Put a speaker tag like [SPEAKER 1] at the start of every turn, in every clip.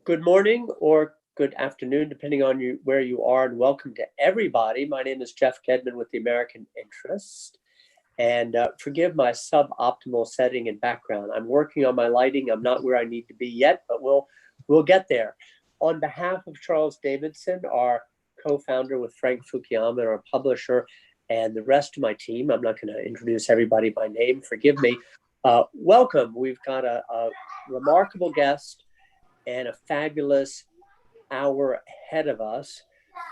[SPEAKER 1] Good morning or good afternoon, depending on where you are, and welcome to everybody. My name is Jeff Kedman with the American Interest, and forgive my suboptimal setting and background. I'm working on my lighting. I'm not where I need to be yet, but we'll get there. On behalf of Charles Davidson, our co-founder with Frank Fukuyama, our publisher, and the rest of my team, I'm not going to introduce everybody by name. Forgive me. Welcome. We've got a remarkable guest and a fabulous hour ahead of us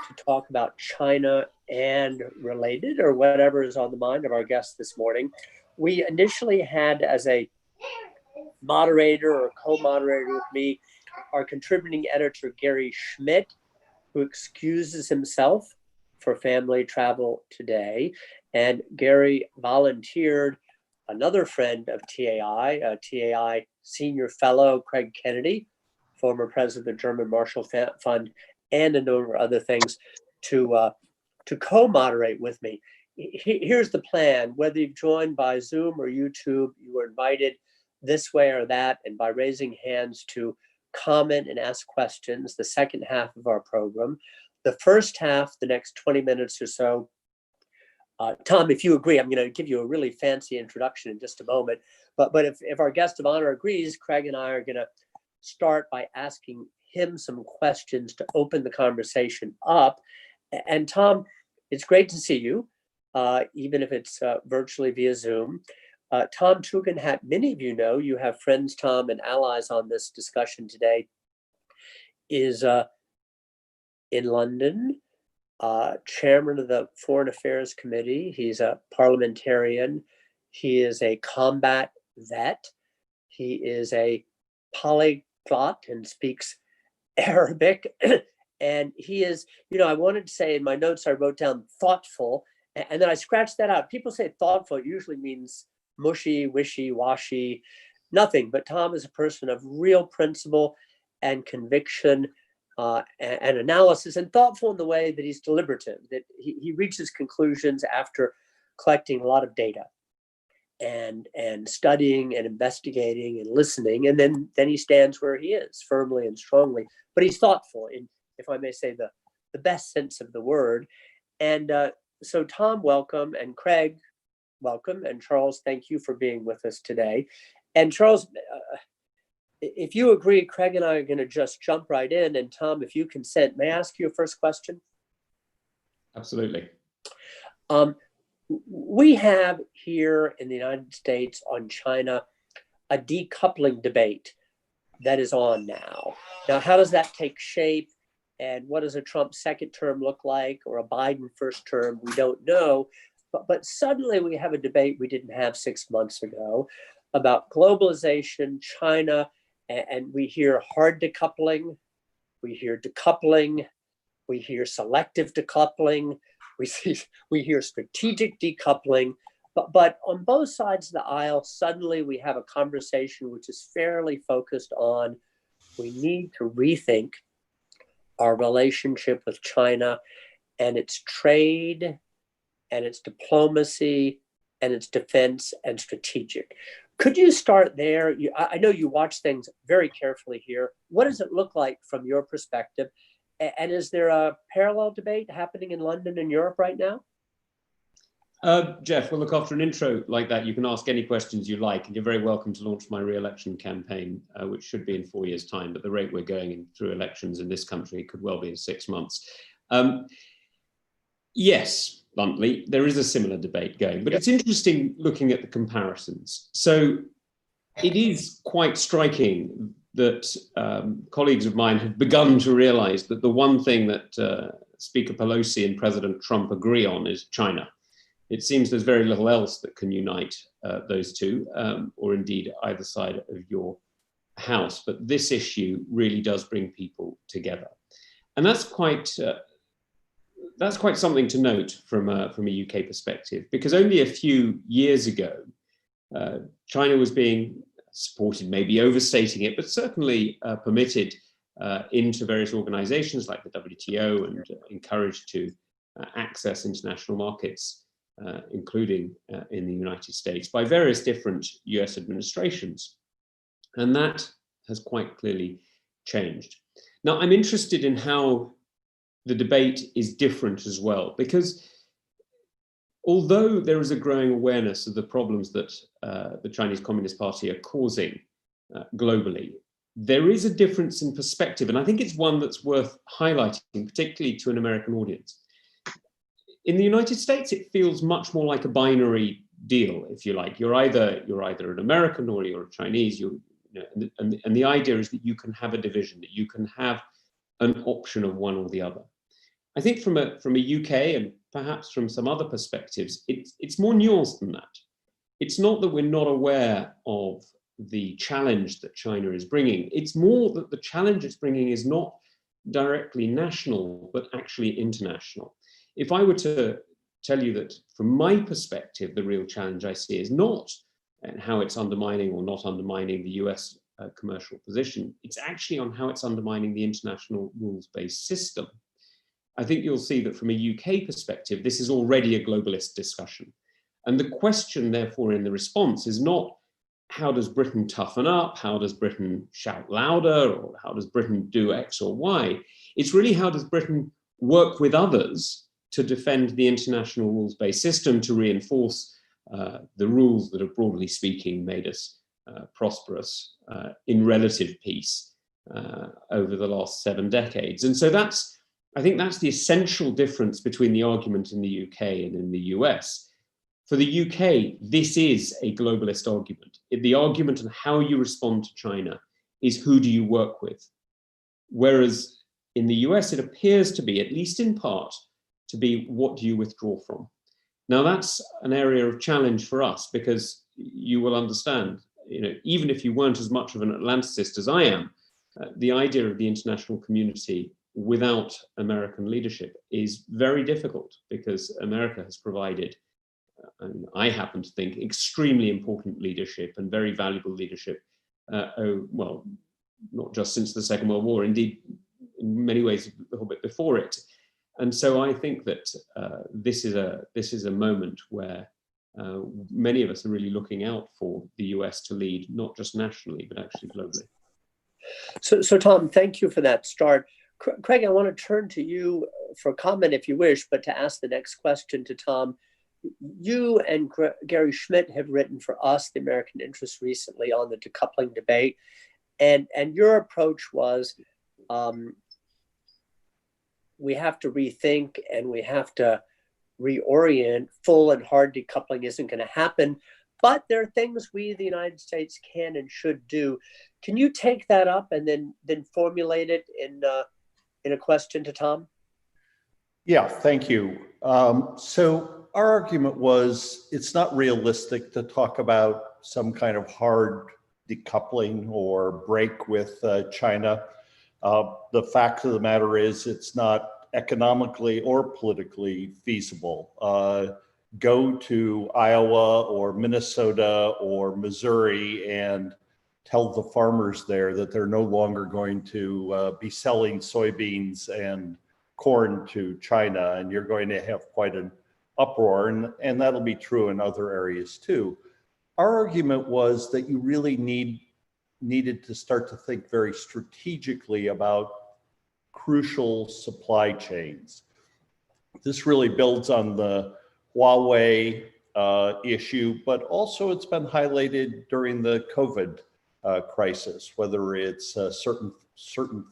[SPEAKER 1] to talk about China and related, or whatever is on the mind of our guest this morning. We initially had as a moderator or co-moderator with me our contributing editor Gary Schmidt, who excuses himself for family travel today. And Gary volunteered another friend of TAI, TAI senior fellow Craig Kennedy, former president of the German Marshall Fund, and a number of other things to co-moderate with me. Here's the plan. Whether you've joined by Zoom or YouTube, you were invited this way or that, and by raising hands to comment and ask questions, the second half of our program. The first half, the next 20 minutes or so, Tom, if you agree, I'm going to give you a really fancy introduction in just a moment. But if our guest of honor agrees, Craig and I are going to start by asking him some questions to open the conversation up. And Tom, it's great to see you, even if it's virtually via Zoom. Tom Tugendhat, many of you know, you have friends, Tom, and allies on this discussion today, is in London, chairman of the Foreign Affairs Committee. He's a parliamentarian. He is a combat vet. He is a polyglot and speaks Arabic. And he is, I wanted to say in my notes, I wrote down thoughtful, and then I scratched that out. People say thoughtful, it usually means mushy, wishy, washy, nothing. But Tom is a person of real principle and conviction and analysis, and thoughtful in the way that he's deliberative, that he reaches conclusions after collecting a lot of data and studying and investigating and listening, and then he stands where he is, firmly and strongly. But he's thoughtful, in, if I may say, the best sense of the word. And so Tom, welcome, and Craig, welcome, and Charles, thank you for being with us today. And Charles, if you agree, Craig and I are going to just jump right in. And Tom, if you consent, may I ask you a first question?
[SPEAKER 2] Absolutely.
[SPEAKER 1] We have here in the United States on China a decoupling debate that is on now. Now, how does that take shape? And what does a Trump second term look like, or a Biden first term? We don't know. But suddenly we have a debate we didn't have 6 months ago about globalization, China, and we hear hard decoupling, we hear decoupling, we hear selective decoupling, we hear strategic decoupling, but on both sides of the aisle, suddenly we have a conversation which is fairly focused on, we need to rethink our relationship with China and its trade and its diplomacy and its defense and strategic. Could you start there? I know you watch things very carefully here. What does it look like from your perspective? And is there a parallel debate happening in London and Europe right now?
[SPEAKER 2] Jeff, well, look, after an intro like that, you can ask any questions you like, and you're very welcome to launch my re-election campaign, which should be in 4 years' time. But the rate we're going through elections in this country could well be in 6 months. Yes, bluntly, there is a similar debate going, but it's interesting looking at the comparisons. So it is quite striking that colleagues of mine have begun to realize that the one thing that Speaker Pelosi and President Trump agree on is China. It seems there's very little else that can unite those two, or indeed either side of your house. But this issue really does bring people together. And that's quite something to note from a UK perspective, because only a few years ago, China was being supported, maybe overstating it, but certainly permitted into various organizations like the WTO and encouraged to access international markets, including in the United States, by various different US administrations. And that has quite clearly changed. Now, I'm interested in how the debate is different as well, because although there is a growing awareness of the problems that the Chinese Communist Party are causing globally, there is a difference in perspective, and I think it's one that's worth highlighting, particularly to an American audience. In the United States, it feels much more like a binary deal, if you like. You're either an American or you're a Chinese. And the idea is that you can have a division, that you can have an option of one or the other. I think from a UK and perhaps from some other perspectives, it's more nuanced than that. It's not that we're not aware of the challenge that China is bringing. It's more that the challenge it's bringing is not directly national, but actually international. If I were to tell you that from my perspective, the real challenge I see is not how it's undermining or not undermining the US commercial position, it's actually on how it's undermining the international rules-based system. I think you'll see that from a UK perspective, this is already a globalist discussion. And the question, therefore, in the response is not how does Britain toughen up, how does Britain shout louder, or how does Britain do X or Y? It's really how does Britain work with others to defend the international rules-based system, to reinforce the rules that have, broadly speaking, made us prosperous in relative peace over the last 7 decades. And so I think that's the essential difference between the argument in the UK and in the US. For the UK, this is a globalist argument. The argument on how you respond to China is who do you work with? Whereas in the US, it appears to be, at least in part, to be what do you withdraw from? Now that's an area of challenge for us, because you will understand, even if you weren't as much of an Atlanticist as I am, the idea of the international community without American leadership is very difficult, because America has provided, and I happen to think, extremely important leadership and very valuable leadership, well, not just since the Second World War, indeed, in many ways, a little bit before it. And so I think that this is a moment where many of us are really looking out for the US to lead, not just nationally, but actually globally.
[SPEAKER 1] So Tom, thank you for that start. Craig, I want to turn to you for comment if you wish, but to ask the next question to Tom. You and Gary Schmidt have written for us, the American Interest, recently on the decoupling debate. And your approach was, we have to rethink and we have to reorient. Full and hard decoupling isn't going to happen, but there are things we, the United States, can and should do. Can you take that up and then formulate it in a question to Tom?
[SPEAKER 3] Yeah, thank you. So our argument was it's not realistic to talk about some kind of hard decoupling or break with China. The fact of the matter is it's not economically or politically feasible. Go to Iowa or Minnesota or Missouri and tell the farmers there that they're no longer going to be selling soybeans and corn to China, and you're going to have quite an uproar, and that'll be true in other areas too. Our argument was that you really needed to start to think very strategically about crucial supply chains. This really builds on the Huawei issue, but also it's been highlighted during the COVID crisis, whether it's certain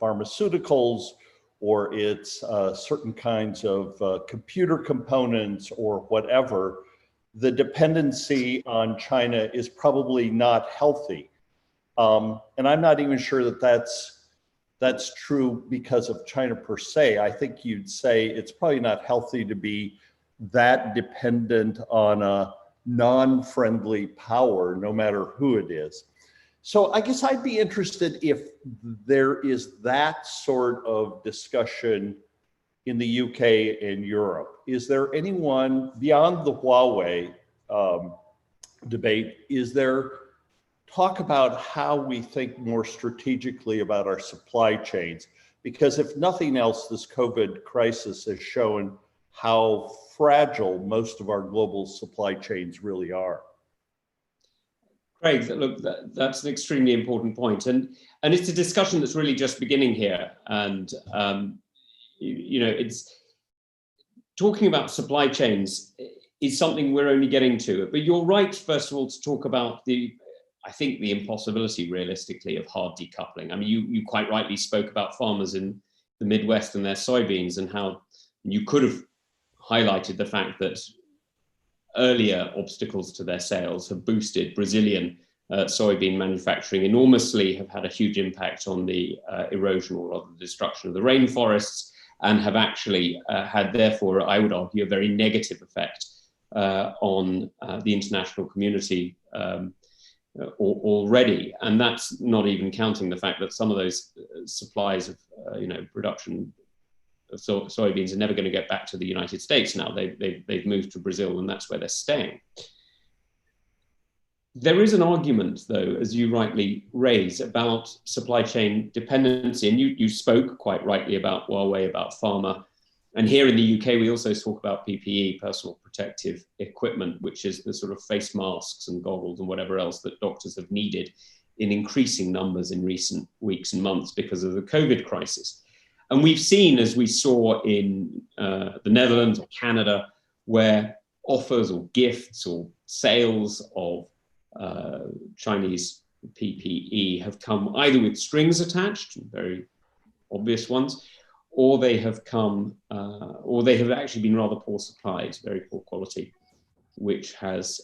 [SPEAKER 3] pharmaceuticals or it's certain kinds of computer components or whatever. The dependency on China is probably not healthy. And I'm not even sure that that's true because of China per se. I think you'd say it's probably not healthy to be that dependent on a non-friendly power, no matter who it is. So I guess I'd be interested if there is that sort of discussion in the UK and Europe. Is there anyone beyond the Huawei debate? Is there talk about how we think more strategically about our supply chains? Because if nothing else, this COVID crisis has shown how fragile most of our global supply chains really are.
[SPEAKER 2] Craig, look, that's an extremely important point, and it's a discussion that's really just beginning here. And it's talking about supply chains is something we're only getting to. But you're right, first of all, to talk about I think the impossibility, realistically, of hard decoupling. I mean, you quite rightly spoke about farmers in the Midwest and their soybeans, and how you could have highlighted the fact that earlier obstacles to their sales have boosted Brazilian soybean manufacturing enormously, have had a huge impact on the erosion, or rather the destruction of the rainforests, and have actually had, therefore, I would argue, a very negative effect on the international community already. And that's not even counting the fact that some of those supplies of production of soybeans are never going to get back to the United States now. They've moved to Brazil, and that's where they're staying. There is an argument, though, as you rightly raise, about supply chain dependency. And you spoke quite rightly about Huawei, about pharma. And here in the UK, we also talk about PPE, personal protective equipment, which is the sort of face masks and goggles and whatever else that doctors have needed in increasing numbers in recent weeks and months because of the COVID crisis. And we've seen, as we saw in the Netherlands or Canada, where offers or gifts or sales of Chinese PPE have come either with strings attached, very obvious ones, or they have actually been rather poor supplies, very poor quality, which has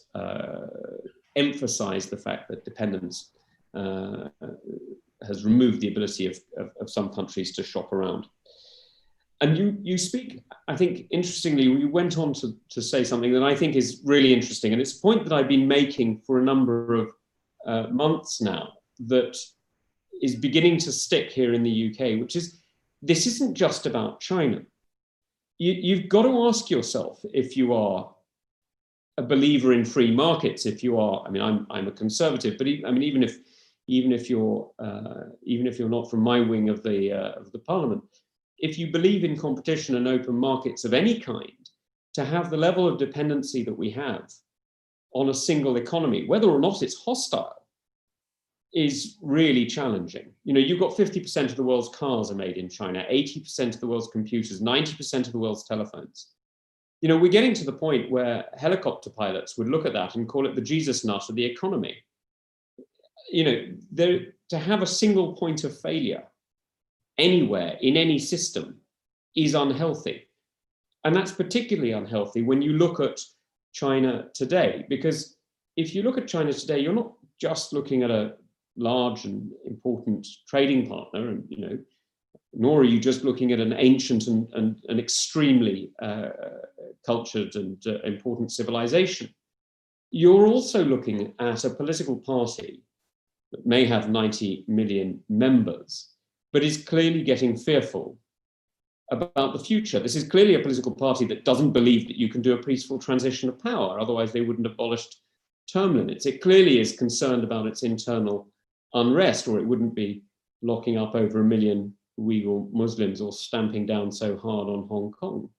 [SPEAKER 2] emphasized the fact that dependence has removed the ability of some countries to shop around. And you speak, I think, interestingly, you went on to say something that I think is really interesting, and it's a point that I've been making for a number of months now that is beginning to stick here in the UK, which is, this isn't just about China. You've got to ask yourself, if you are a believer in free markets, if you are, I mean, I'm a conservative, but even if you're not from my wing of the parliament, if you believe in competition and open markets of any kind, to have the level of dependency that we have on a single economy, whether or not it's hostile, is really challenging. You've got 50% of the world's cars are made in China, 80% of the world's computers, 90% of the world's telephones. We're getting to the point where helicopter pilots would look at that and call it the Jesus nut of the economy. To have a single point of failure anywhere in any system is unhealthy. And that's particularly unhealthy when you look at China today, because if you look at China today, you're not just looking at a large and important trading partner, and nor are you just looking at an ancient and extremely cultured and important civilization. You're also looking at a political party that may have 90 million members, but is clearly getting fearful about the future. This is clearly a political party that doesn't believe that you can do a peaceful transition of power, otherwise they wouldn't have abolished term limits. It clearly is concerned about its internal unrest, or it wouldn't be locking up over 1 million Uyghur Muslims or stamping down so hard on Hong Kong.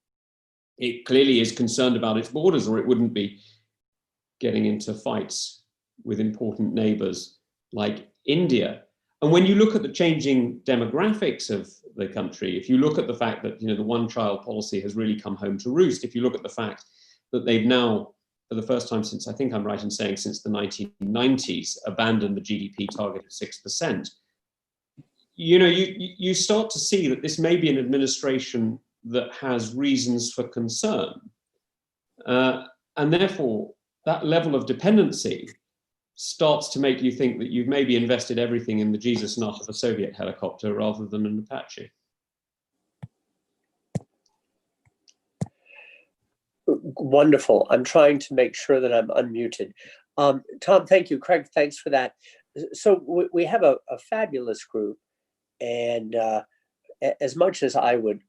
[SPEAKER 2] It clearly is concerned about its borders, or it wouldn't be getting into fights with important neighbors like India. And when you look at the changing demographics of the country, if you look at the fact that the one-child policy has really come home to roost, if you look at the fact that they've now, for the first time since, I think I'm right in saying, since the 1990s, abandoned the GDP target of 6%, you start to see that this may be an administration that has reasons for concern. And therefore, that level of dependency starts to make you think that you've maybe invested everything in the Jesus nut of a Soviet helicopter rather than an Apache.
[SPEAKER 1] Wonderful. I'm trying to make sure that I'm unmuted. Tom, thank you. Craig, thanks for that. So we have a fabulous group, and as much as I would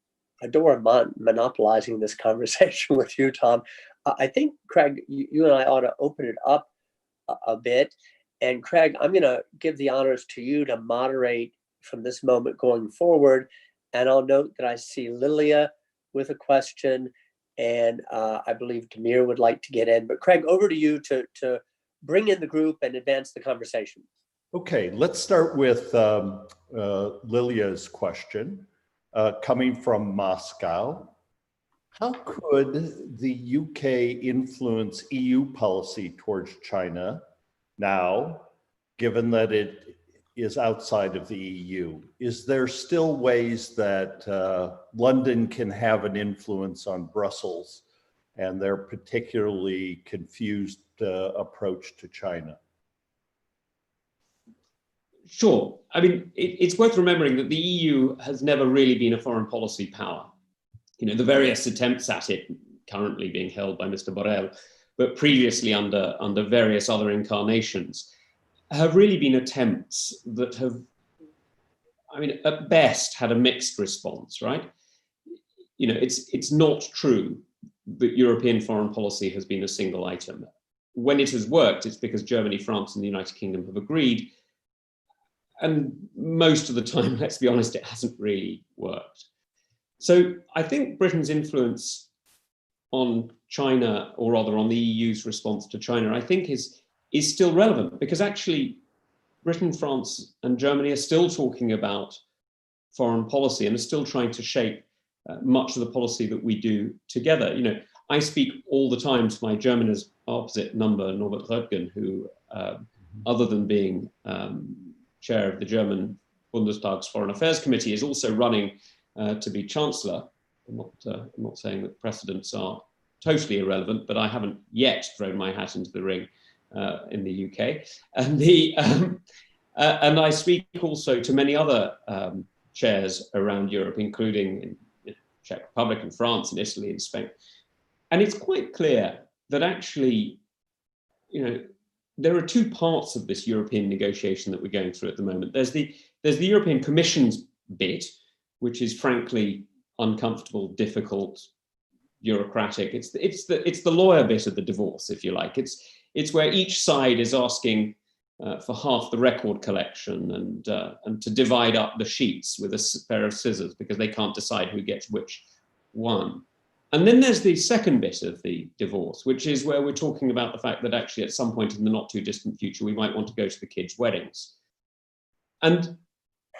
[SPEAKER 1] adore monopolizing this conversation with you, Tom, I think, Craig, you and I ought to open it up a bit. And Craig, I'm going to give the honors to you to moderate from this moment going forward. And I'll note that I see Lilia with a question, and I believe Demir would like to get in. But Craig, over to you to bring in the group and advance the conversation.
[SPEAKER 3] Okay, let's start with Lilia's question, coming from Moscow. How could the UK influence EU policy towards China now, given that it is outside of the EU? Is there still ways that London can have an influence on Brussels and their particularly confused approach to China?
[SPEAKER 2] Sure. I mean, it's worth remembering that the EU has never really been a foreign policy power. You know, the various attempts at it, currently being held by Mr. Borrell, but previously under various other incarnations, have really been attempts that have, I mean, at best had a mixed response, right? You know, it's not true that European foreign policy has been a single item. When it has worked, it's because Germany, France, and the United Kingdom have agreed. And most of the time, let's be honest, it hasn't really worked. So I think Britain's influence on China, or rather on the EU's response to China, I think is still relevant, because actually Britain, France, and Germany are still talking about foreign policy and are still trying to shape much of the policy that we do together. You know, I speak all the time to my German opposite number, Norbert Röttgen, who, other than being chair of the German Bundestag's Foreign Affairs Committee, is also running to be Chancellor. I'm not saying that precedents are totally irrelevant, but I haven't yet thrown my hat into the ring in the UK. And I speak also to many other chairs around Europe, including in Czech Republic and France and Italy and Spain. And it's quite clear that actually, you know, there are two parts of this European negotiation that we're going through at the moment. There's the European Commission's bit, which is frankly uncomfortable, difficult, bureaucratic. It's the lawyer bit of the divorce, if you like. It's where each side is asking for half the record collection and to divide up the sheets with a pair of scissors because they can't decide who gets which one. And then there's the second bit of the divorce, which is where we're talking about the fact that actually at some point in the not too distant future, we might want to go to the kids' weddings. And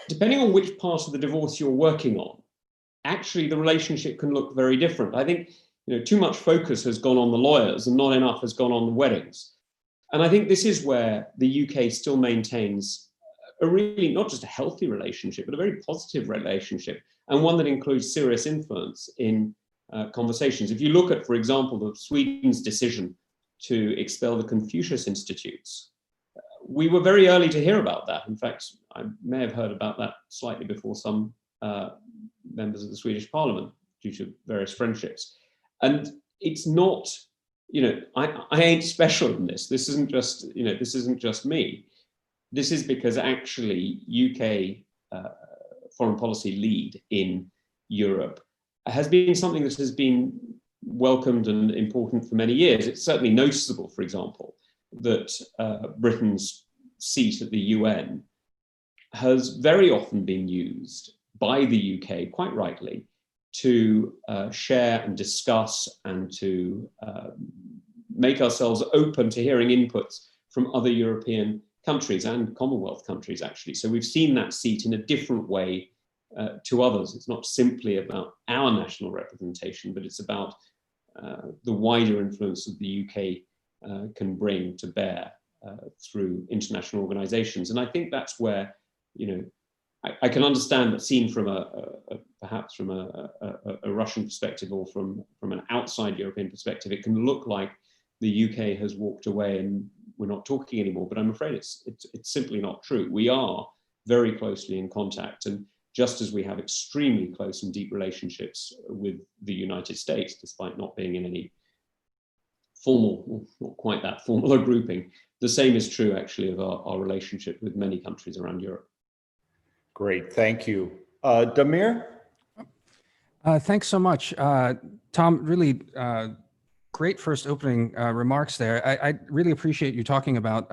[SPEAKER 2] depending on which part of the divorce you're working on, actually the relationship can look very different. I think, you know, too much focus has gone on the lawyers and not enough has gone on the weddings. And I think this is where the UK still maintains a really, not just a healthy relationship, but a very positive relationship, and one that includes serious influence in conversations. If you look at, for example, the Sweden's decision to expel the Confucius Institutes, we were very early to hear about that. In fact, I may have heard about that slightly before some members of the Swedish Parliament due to various friendships. And it's not, you know, I ain't special in this. This isn't just, you know, this isn't just me. This is because actually UK foreign policy lead in Europe has been something that has been welcomed and important for many years. It's certainly noticeable, for example, that Britain's seat at the UN has very often been used by the UK, quite rightly, to share and discuss and to make ourselves open to hearing inputs from other European countries and Commonwealth countries, actually. So we've seen that seat in a different way to others. It's not simply about our national representation, but it's about the wider influence that the UK can bring to bear through international organizations. And I think that's where, you know, I can understand that seen from perhaps from a Russian perspective or from an outside European perspective, it can look like the UK has walked away and we're not talking anymore, but I'm afraid it's simply not true. We are very closely in contact, and just as we have extremely close and deep relationships with the United States, despite not being in any formal, not quite that formal a grouping, the same is true actually of our relationship with many countries around Europe.
[SPEAKER 3] Great, thank you. Damir?
[SPEAKER 4] Thanks so much. Tom, really great first opening remarks there. I really appreciate you talking about,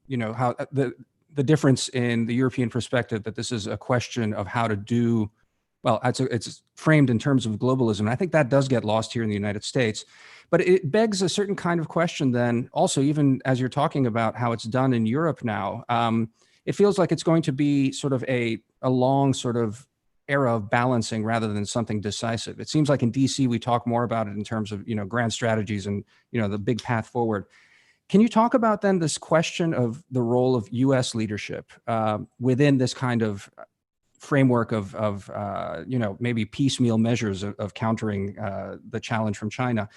[SPEAKER 4] you know, how the difference in the European perspective, that this is a question of how to do, well, it's framed in terms of globalism. And I think that does get lost here in the United States. But it begs a certain kind of question then also, even as you're talking about how it's done in Europe now, it feels like it's going to be sort of a long sort of era of balancing rather than something decisive. It seems like in DC, we talk more about it in terms of, grand strategies and, the big path forward. Can you talk about then this question of the role of US leadership within this kind of framework of maybe piecemeal measures of countering the challenge from China?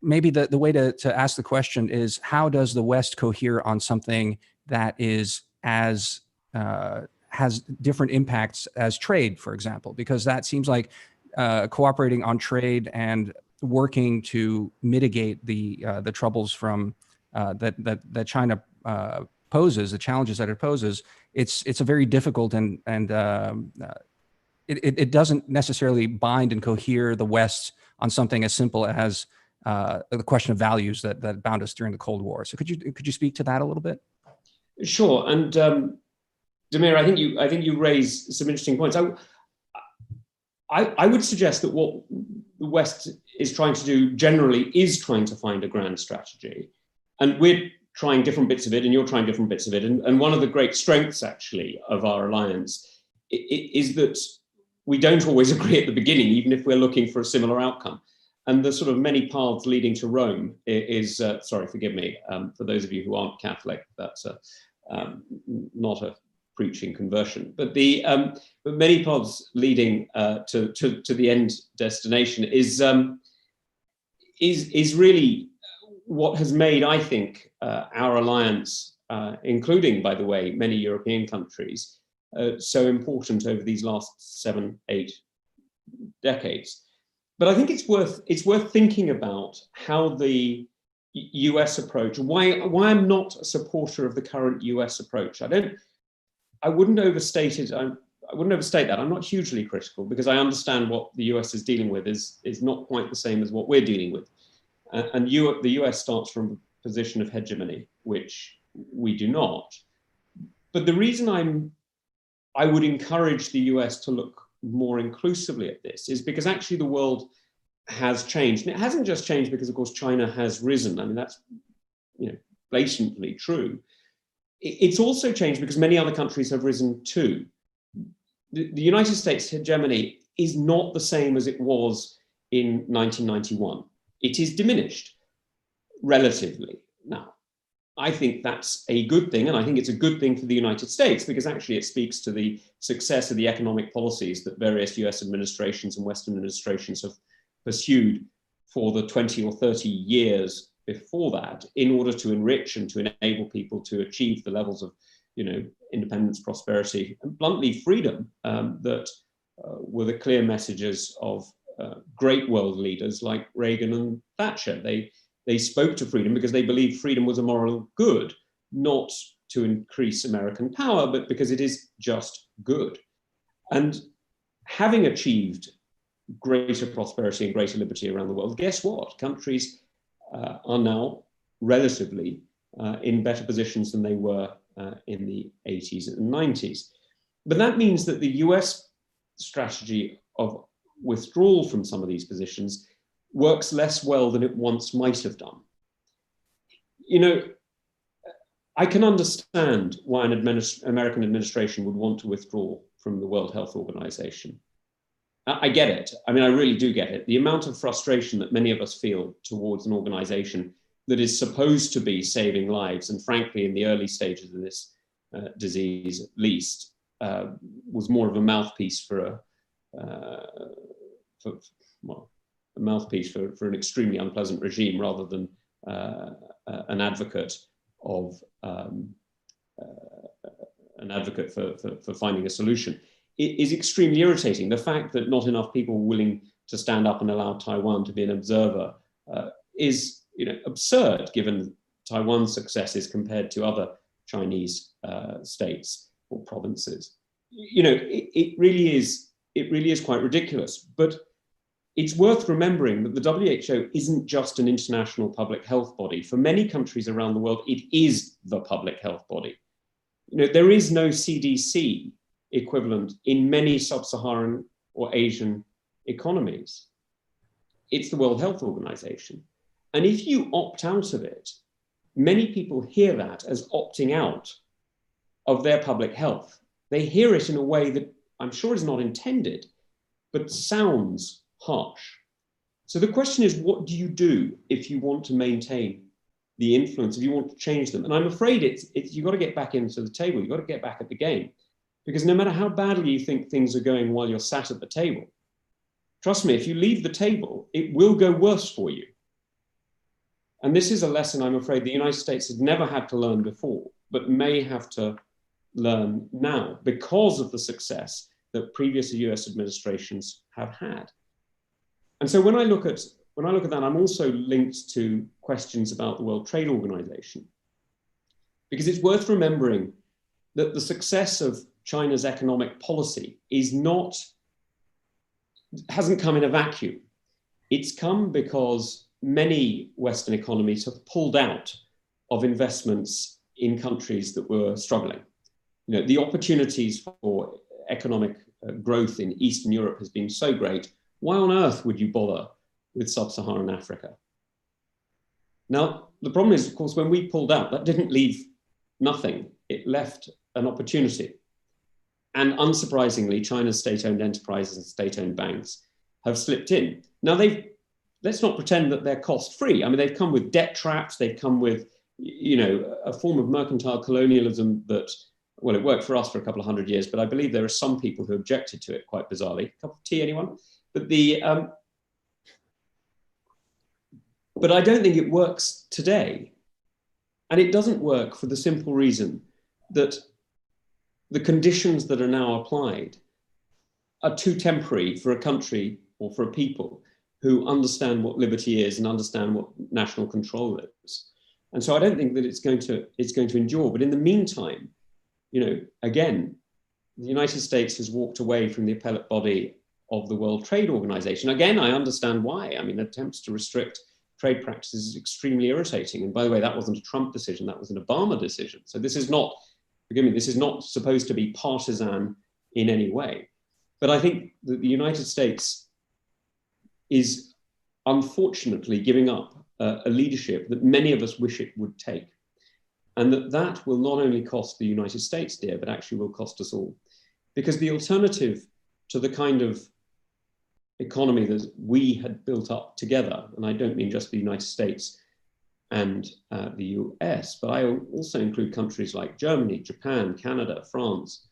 [SPEAKER 4] Maybe the way to ask the question is, how does the West cohere on something that is as has different impacts as trade, for example? Because that seems like cooperating on trade and working to mitigate the troubles from that China poses, the challenges that it poses. It's a very difficult and it doesn't necessarily bind and cohere the West on something as simple as the question of values that bound us during the Cold War. So could you speak to that a little bit?
[SPEAKER 2] Sure. And Damir, I think you raise some interesting points. I would suggest that what the West is trying to do generally is trying to find a grand strategy, and we're trying different bits of it, and you're trying different bits of it. And one of the great strengths, actually, of our alliance is that we don't always agree at the beginning, even if we're looking for a similar outcome. And the sort of many paths leading to Rome is, sorry, forgive me, for those of you who aren't Catholic, that's not a preaching conversion, but but many paths leading to the end destination is really what has made, I think, our alliance, including, by the way, many European countries, so important over these last 7-8 decades. But I think it's worth thinking about how the US approach, why I'm not a supporter of the current US approach. I wouldn't overstate it. I wouldn't overstate that. I'm not hugely critical because I understand what the US is dealing with is not quite the same as what we're dealing with. And the US starts from a position of hegemony, which we do not. But the reason I would encourage the US to look more inclusively at this is because actually the world has changed. And it hasn't just changed because, of course, China has risen. I mean, that's blatantly true. It's also changed because many other countries have risen too. The United States hegemony is not the same as it was in 1991. It is diminished relatively now. I think that's a good thing, and I think it's a good thing for the United States because actually it speaks to the success of the economic policies that various US administrations and Western administrations have pursued for the 20 or 30 years before that in order to enrich and to enable people to achieve the levels of independence, prosperity, and bluntly freedom that were the clear messages of great world leaders like Reagan and Thatcher. They spoke to freedom because they believed freedom was a moral good, not to increase American power, but because it is just good. And having achieved greater prosperity and greater liberty around the world, guess what? Countries are now relatively in better positions than they were in the 80s and 90s. But that means that the US strategy of withdrawal from some of these positions works less well than it once might have done. I can understand why an American administration would want to withdraw from the World Health Organization. I get it. I mean, I really do get it. The amount of frustration that many of us feel towards an organization that is supposed to be saving lives, and frankly, in the early stages of this disease, at least, was more of a mouthpiece for an extremely unpleasant regime rather than an advocate for finding a solution. It is extremely irritating. The fact that not enough people were willing to stand up and allow Taiwan to be an observer is absurd given Taiwan's successes compared to other Chinese states or provinces. It really is quite ridiculous. But it's worth remembering that the WHO isn't just an international public health body. For many countries around the world, it is the public health body. There is no CDC equivalent in many sub-Saharan or Asian economies. it's the World Health Organization. And if you opt out of it, many people hear that as opting out of their public health. They hear it in a way that I'm sure is not intended, but sounds harsh. So the question is, what do you do if you want to maintain the influence, if you want to change them? And I'm afraid you've got to get back into the table. You've got to get back at the game. Because no matter how badly you think things are going while you're sat at the table, trust me, if you leave the table, it will go worse for you. And this is a lesson I'm afraid the United States has never had to learn before, but may have to learn now because of the success that previous US administrations have had. And so when I look at that, I'm also linked to questions about the World Trade Organization, because it's worth remembering that the success of China's economic policy hasn't come in a vacuum. It's come because many Western economies have pulled out of investments in countries that were struggling. You know, the opportunities for economic growth in Eastern Europe has been so great. Why on earth would you bother with sub-Saharan Africa? Now, the problem is, of course, when we pulled out, that didn't leave nothing. It left an opportunity. And unsurprisingly, China's state-owned enterprises and state-owned banks have slipped in. Now, let's not pretend that they're cost-free. I mean, they've come with debt traps. They've come with, you know, a form of mercantile colonialism that, well, it worked for us for a couple of hundred years, but I believe there are some people who objected to it quite bizarrely. A cup of tea, anyone? But I don't think it works today. And it doesn't work for the simple reason that the conditions that are now applied are too temporary for a country or for a people who understand what liberty is and understand what national control is. And so I don't think that it's going to endure. But in the meantime, you know, again, the United States has walked away from the appellate body of the World Trade Organization. Again, I understand why. I mean, attempts to restrict trade practices is extremely irritating. And by the way, that wasn't a Trump decision, that was an Obama decision. So this is not, forgive me, this is not supposed to be partisan in any way. But I think that the United States is unfortunately giving up a leadership that many of us wish it would take. And that will not only cost the United States dear, but actually will cost us all. Because the alternative to the kind of economy that we had built up together, and I don't mean just the United States and the US, but I also include countries like Germany, Japan, Canada, France,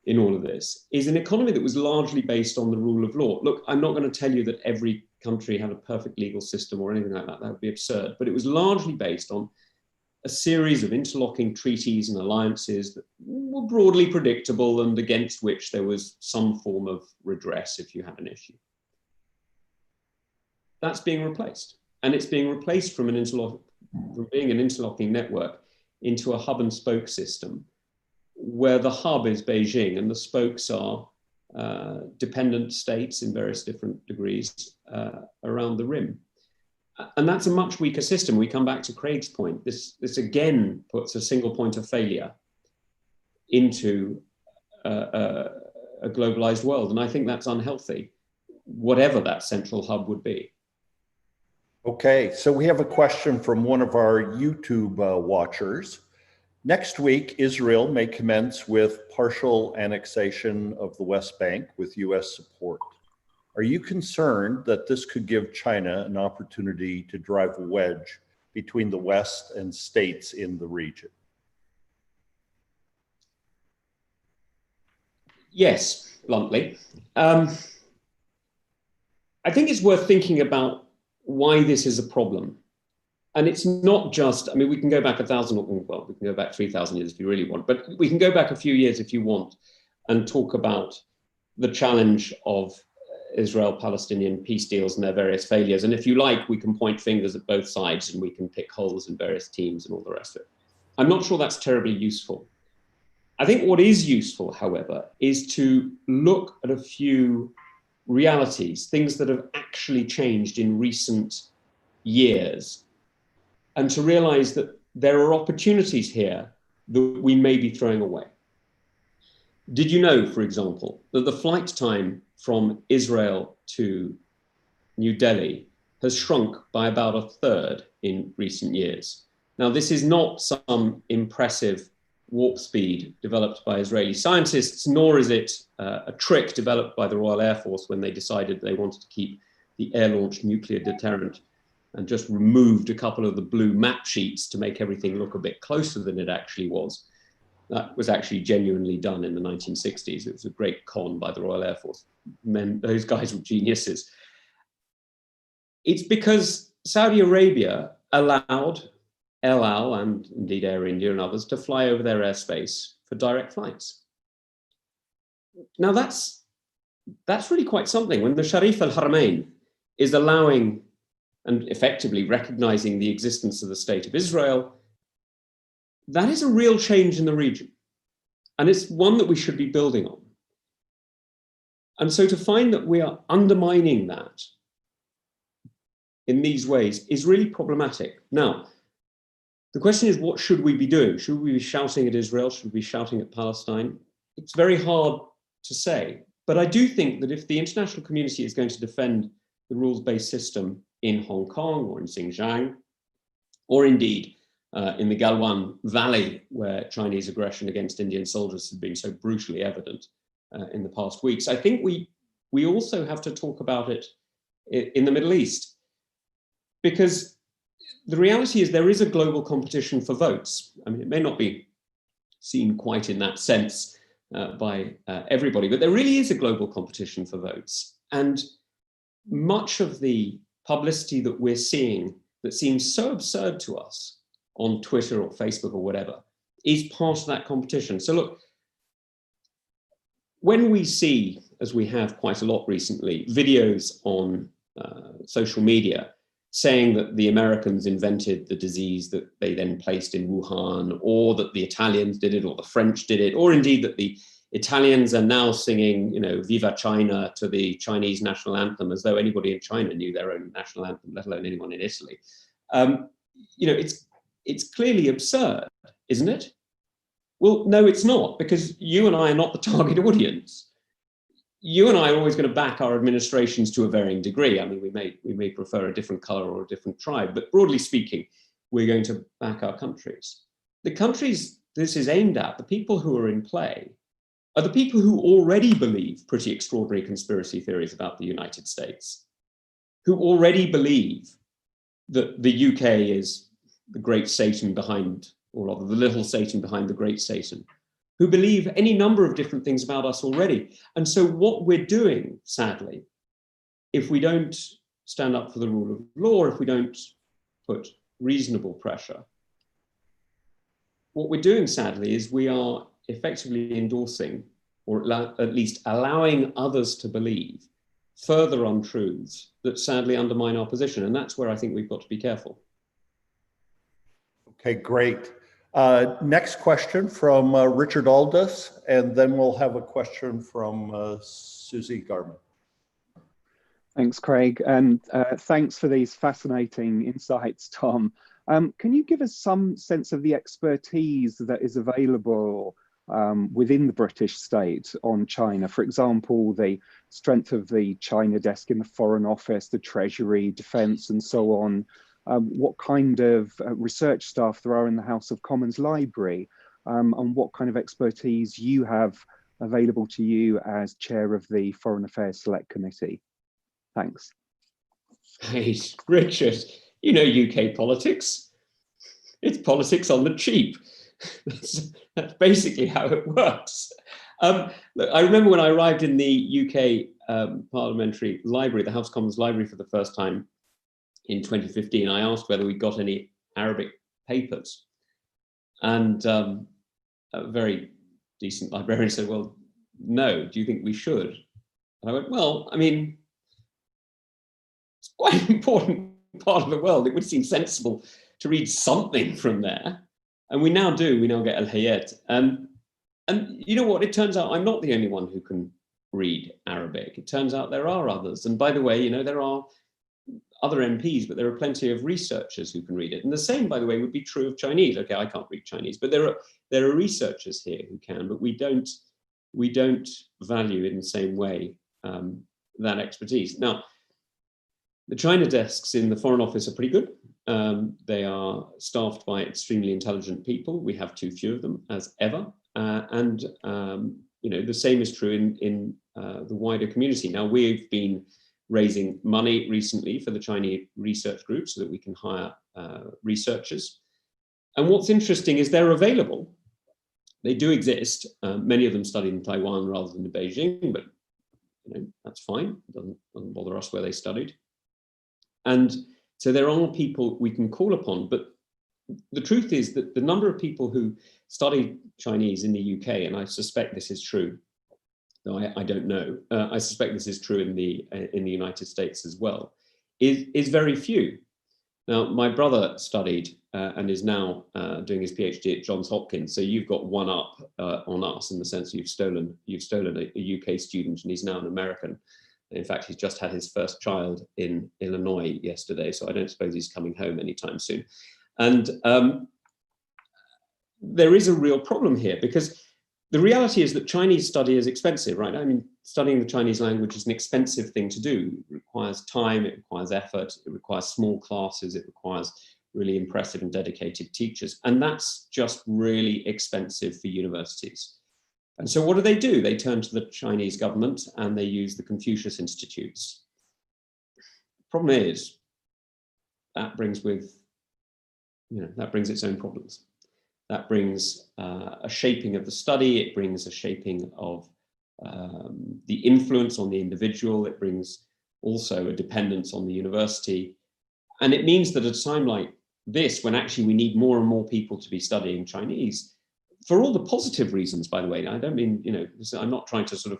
[SPEAKER 2] in all of this, is an economy that was largely based on the rule of law. Look, I'm not going to tell you that every country had a perfect legal system or anything like that. That would be absurd. But it was largely based on a series of interlocking treaties and alliances that were broadly predictable and against which there was some form of redress if you had an issue. That's being replaced. And it's being replaced from being an interlocking network into a hub and spoke system, where the hub is Beijing and the spokes are dependent states in various different degrees around the rim. And that's a much weaker system. We come back to Craig's point. This again puts a single point of failure into a globalized world. And I think that's unhealthy, whatever that central hub would be.
[SPEAKER 3] Okay, so we have a question from one of our YouTube watchers. Next week, Israel may commence with partial annexation of the West Bank with US support. Are you concerned that this could give China an opportunity to drive a wedge between the West and states in the region?
[SPEAKER 2] Yes, bluntly. I think it's worth thinking about why this is a problem. And it's not just, I mean, we can go back 1,000, well, we can go back 3,000 years if you really want, but we can go back a few years if you want and talk about the challenge of Israel-Palestinian peace deals and their various failures. And if you like, we can point fingers at both sides and we can pick holes in various teams and all the rest of it. I'm not sure that's terribly useful. I think what is useful, however, is to look at a few realities, things that have actually changed in recent years, and to realize that there are opportunities here that we may be throwing away. Did you know, for example, that the flight time from Israel to New Delhi has shrunk by about a third in recent years. Now, this is not some impressive warp speed developed by Israeli scientists, nor is it a trick developed by the Royal Air Force when they decided they wanted to keep the air-launched nuclear deterrent and just removed a couple of the blue map sheets to make everything look a bit closer than it actually was. That was actually genuinely done in the 1960s. It was a great con by the Royal Air Force. Those guys were geniuses. It's because Saudi Arabia allowed El Al and indeed Air India and others to fly over their airspace for direct flights. Now that's really quite something. When the Sharif al-Haramain is allowing and effectively recognizing the existence of the State of Israel, that is a real change in the region. And it's one that we should be building on. And so to find that we are undermining that in these ways is really problematic. Now, the question is, what should we be doing? Should we be shouting at Israel? Should we be shouting at Palestine? It's very hard to say. But I do think that if the international community is going to defend the rules-based system in Hong Kong or in Xinjiang, or indeed in the Galwan Valley, where Chinese aggression against Indian soldiers has been so brutally evident in the past weeks, I think we also have to talk about it in the Middle East. Because the reality is there is a global competition for votes. I mean, it may not be seen quite in that sense by everybody, but there really is a global competition for votes. And much of the publicity that we're seeing that seems so absurd to us on Twitter or Facebook or whatever is part of that competition. So look, when we see, as we have quite a lot recently, videos on social media saying that the Americans invented the disease that they then placed in Wuhan, or that the Italians did it, or the French did it, or indeed that the Italians are now singing, Viva China to the Chinese national anthem, as though anybody in China knew their own national anthem, let alone anyone in Italy. It's clearly absurd, isn't it? Well, no, it's not, because you and I are not the target audience. You and I are always going to back our administrations to a varying degree. I mean, we may prefer a different color or a different tribe, but broadly speaking, we're going to back our countries. The countries this is aimed at, the people who are in play, are the people who already believe pretty extraordinary conspiracy theories about the United States, who already believe that the UK is the great Satan behind, or rather the little Satan behind the great Satan, who believe any number of different things about us already. And so what we're doing, sadly, if we don't stand up for the rule of law, if we don't put reasonable pressure, what we're doing, sadly, is we are effectively endorsing, or at least allowing others to believe, further untruths that sadly undermine our position. And that's where I think we've got to be careful.
[SPEAKER 3] Okay, great. Next question from Richard Aldous, and then we'll have a question from Susie Garman.
[SPEAKER 5] Thanks, Craig, and thanks for these fascinating insights, Tom. Can you give us some sense of the expertise that is available within the British state on China? For example, the strength of the China desk in the Foreign Office, the Treasury, Defence, and so on. What kind of research staff there are in the House of Commons Library, and what kind of expertise you have available to you as chair of the Foreign Affairs Select Committee. Thanks.
[SPEAKER 2] Hey, Richard, you know UK politics. It's politics on the cheap. That's basically how it works. Look, I remember when I arrived in the UK Parliamentary Library, the House of Commons Library, for the first time in 2015, I asked whether we got any Arabic papers. And a very decent librarian said, well, no, do you think we should? And I went, well, I mean, it's quite an important part of the world. It would seem sensible to read something from there. And we now do, we now get Al-Hayat. And you know what, it turns out I'm not the only one who can read Arabic. It turns out there are others. And by the way, there are other MPs, but there are plenty of researchers who can read it. And the same, by the way, would be true of Chinese. Okay, I can't read Chinese, but there are researchers here who can, but we don't value in the same way that expertise. Now, The China desks in the Foreign Office are pretty good. They are staffed by extremely intelligent people. We have too few of them, as ever. The same is true in the wider community. Now, we've been raising money recently for the Chinese research group so that we can hire researchers. And what's interesting is they're available. They do exist. Many of them studied in Taiwan rather than in Beijing, but that's fine. It doesn't bother us where they studied. And so there are people we can call upon, but the truth is that the number of people who study Chinese in the UK, and I suspect this is true, though I don't know, I suspect this is true in the United States as well, is very few. Now, my brother studied and is now doing his PhD at Johns Hopkins. So you've got one up on us in the sense you've stolen a UK student, and he's now an American. In fact, he's just had his first child in Illinois yesterday, so I don't suppose he's coming home anytime soon. And there is a real problem here, because the reality is that Chinese study is expensive, right? I mean, studying the Chinese language is an expensive thing to do. It requires time, it requires effort, it requires small classes, it requires really impressive and dedicated teachers. And that's just really expensive for universities. And so what do? They turn to the Chinese government and they use the Confucius Institutes. The problem is that brings its own problems. That brings a shaping of the study. It brings a shaping of the influence on the individual. It brings also a dependence on the university. And it means that at a time like this, when actually we need more and more people to be studying Chinese, for all the positive reasons, by the way, I don't mean, I'm not trying to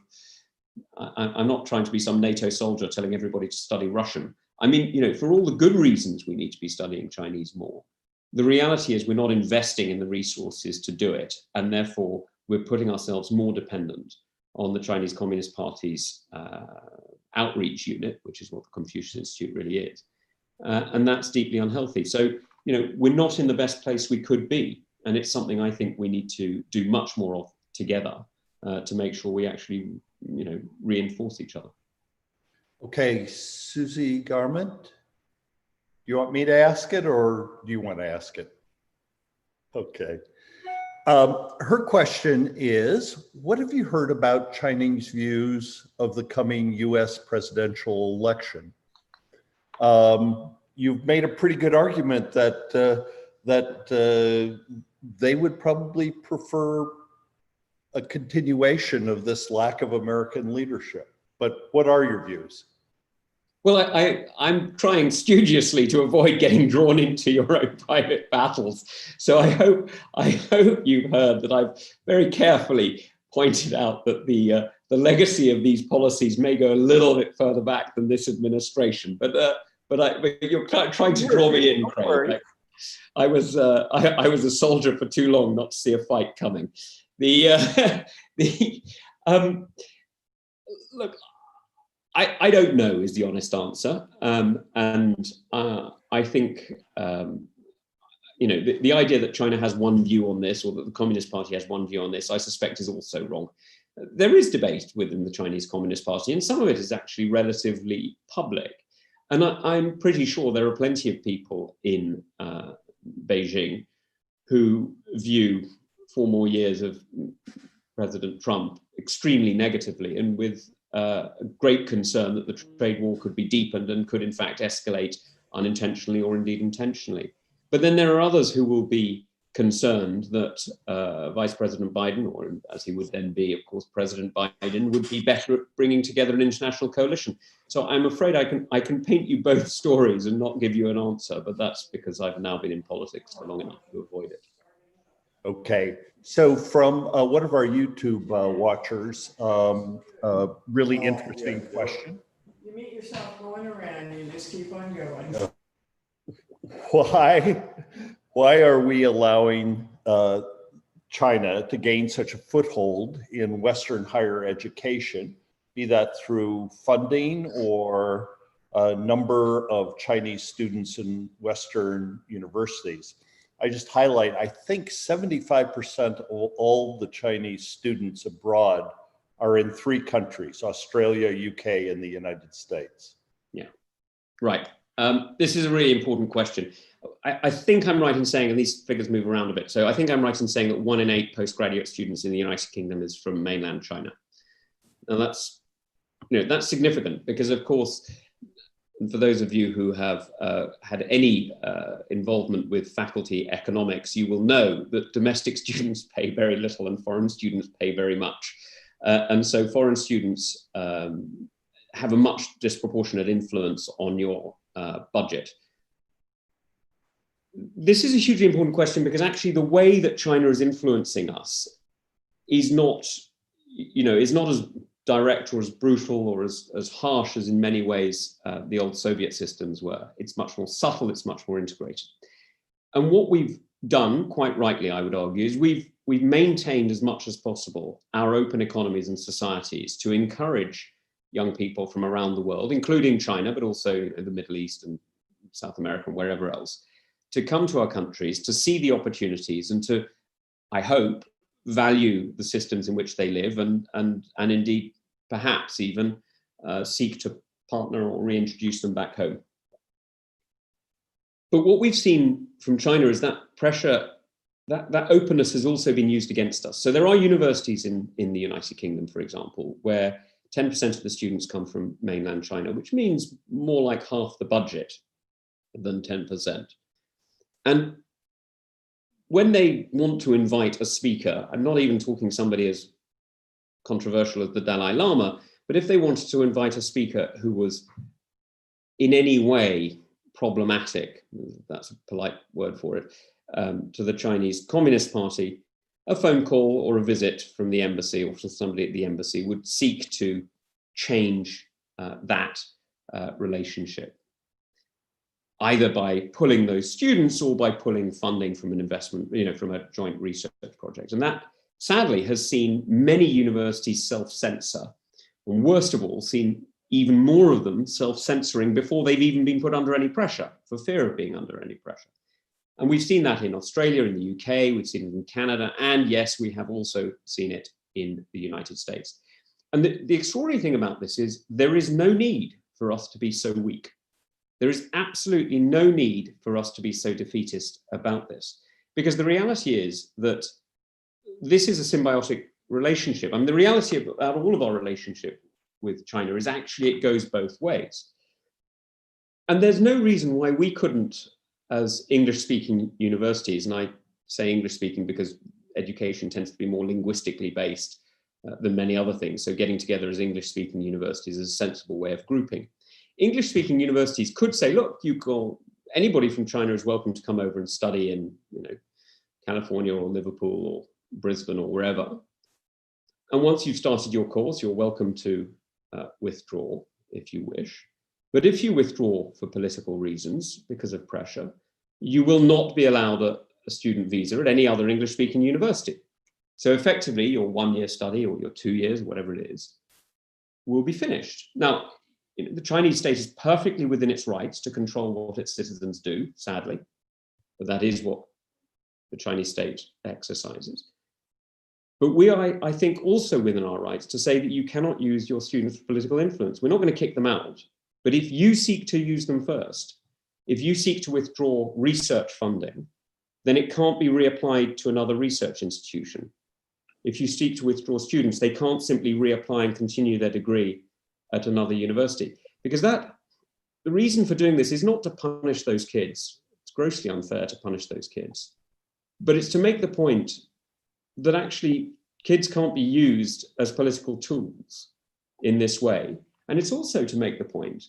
[SPEAKER 2] I'm not trying to be some NATO soldier telling everybody to study Russian. I mean, for all the good reasons we need to be studying Chinese more. The reality is we're not investing in the resources to do it, and therefore we're putting ourselves more dependent on the Chinese Communist Party's outreach unit, which is what the Confucius Institute really is. And that's deeply unhealthy. So, we're not in the best place we could be. And it's something I think we need to do much more of together to make sure we actually, reinforce each other.
[SPEAKER 3] Okay, Susie Garment, you want me to ask it or do you want to ask it? Okay. Her question is, what have you heard about Chinese views of the coming US presidential election? You've made a pretty good argument that they would probably prefer a continuation of this lack of American leadership. But what are your views?
[SPEAKER 2] Well, I'm trying studiously to avoid getting drawn into your own private battles. So I hope you've heard that I've very carefully pointed out that the legacy of these policies may go a little bit further back than this administration. But you're trying to draw me in, Craig. I was a soldier for too long not to see a fight coming. Look, I don't know is the honest answer, and I think the idea that China has one view on this, or that the Communist Party has one view on this, I suspect is also wrong. There is debate within the Chinese Communist Party, and some of it is actually relatively public. And I'm pretty sure there are plenty of people in Beijing who view 4 more years of President Trump extremely negatively, and with great concern that the trade war could be deepened and could in fact escalate unintentionally or indeed intentionally. But then there are others who will be concerned that Vice President Biden, or as he would then be, of course, President Biden, would be better at bringing together an international coalition. So I'm afraid I can paint you both stories and not give you an answer, but that's because I've now been in politics for long enough to avoid it.
[SPEAKER 3] Okay, so from one of our YouTube watchers, really interesting question.
[SPEAKER 6] You meet yourself going around, you just keep on going.
[SPEAKER 3] Why are we allowing China to gain such a foothold in Western higher education, be that through funding or a number of Chinese students in Western universities? I just highlight, I think 75% of all the Chinese students abroad are in 3 countries, Australia, UK, and the United States.
[SPEAKER 2] Yeah. Right. This is a really important question. I think I'm right in saying, and these figures move around a bit, so I think I'm right in saying that 1 in 8 postgraduate students in the United Kingdom is from mainland China. And that's, that's significant because, of course, for those of you who have had any involvement with faculty economics, you will know that domestic students pay very little and foreign students pay very much. And so foreign students have a much disproportionate influence on your budget. This is a hugely important question because actually the way that China is influencing us is not, is not as direct or as brutal or as harsh as in many ways the old Soviet systems were. It's much more subtle, it's much more integrated. And what we've done, quite rightly, I would argue, is we've maintained as much as possible our open economies and societies to encourage young people from around the world, including China, but also the Middle East and South America and wherever else, to come to our countries, to see the opportunities and to, I hope, value the systems in which they live and indeed perhaps even seek to partner or reintroduce them back home. But what we've seen from China is that pressure, that openness has also been used against us. So there are universities in the United Kingdom, for example, where 10% of the students come from mainland China, which means more like half the budget than 10%. And when they want to invite a speaker, I'm not even talking somebody as controversial as the Dalai Lama, but if they wanted to invite a speaker who was in any way problematic, that's a polite word for it, to the Chinese Communist Party, a phone call or a visit from the embassy or from somebody at the embassy would seek to change that relationship, either by pulling those students or by pulling funding from an investment, from a joint research project. And that, sadly, has seen many universities self-censor, and worst of all, seen even more of them self-censoring before they've even been put under any pressure, for fear of being under any pressure. And we've seen that in Australia, in the UK, we've seen it in Canada, and yes, we have also seen it in the United States. And the extraordinary thing about this is there is no need for us to be so weak. There is absolutely no need for us to be so defeatist about this, because the reality is that this is a symbiotic relationship. I mean, the reality about all of our relationship with China is actually it goes both ways. And there's no reason why we couldn't, as English-speaking universities, and I say English-speaking because education tends to be more linguistically based than many other things, so getting together as English-speaking universities is a sensible way of grouping. English-speaking universities could say, look, anybody from China is welcome to come over and study in, California or Liverpool or Brisbane or wherever. And once you've started your course, you're welcome to withdraw if you wish. But if you withdraw for political reasons, because of pressure, you will not be allowed a student visa at any other English-speaking university. So effectively, your 1-year study or your 2 years, whatever it is, will be finished. Now, the Chinese state is perfectly within its rights to control what its citizens do, sadly, but that is what the Chinese state exercises. But we are, I think, also within our rights to say that you cannot use your students for political influence. We're not going to kick them out, but if you seek to use them first, if you seek to withdraw research funding, then it can't be reapplied to another research institution. If you seek to withdraw students, they can't simply reapply and continue their degree at another university, because the reason for doing this is not to punish those kids. It's grossly unfair to punish those kids, but it's to make the point that actually kids can't be used as political tools in this way. And it's also to make the point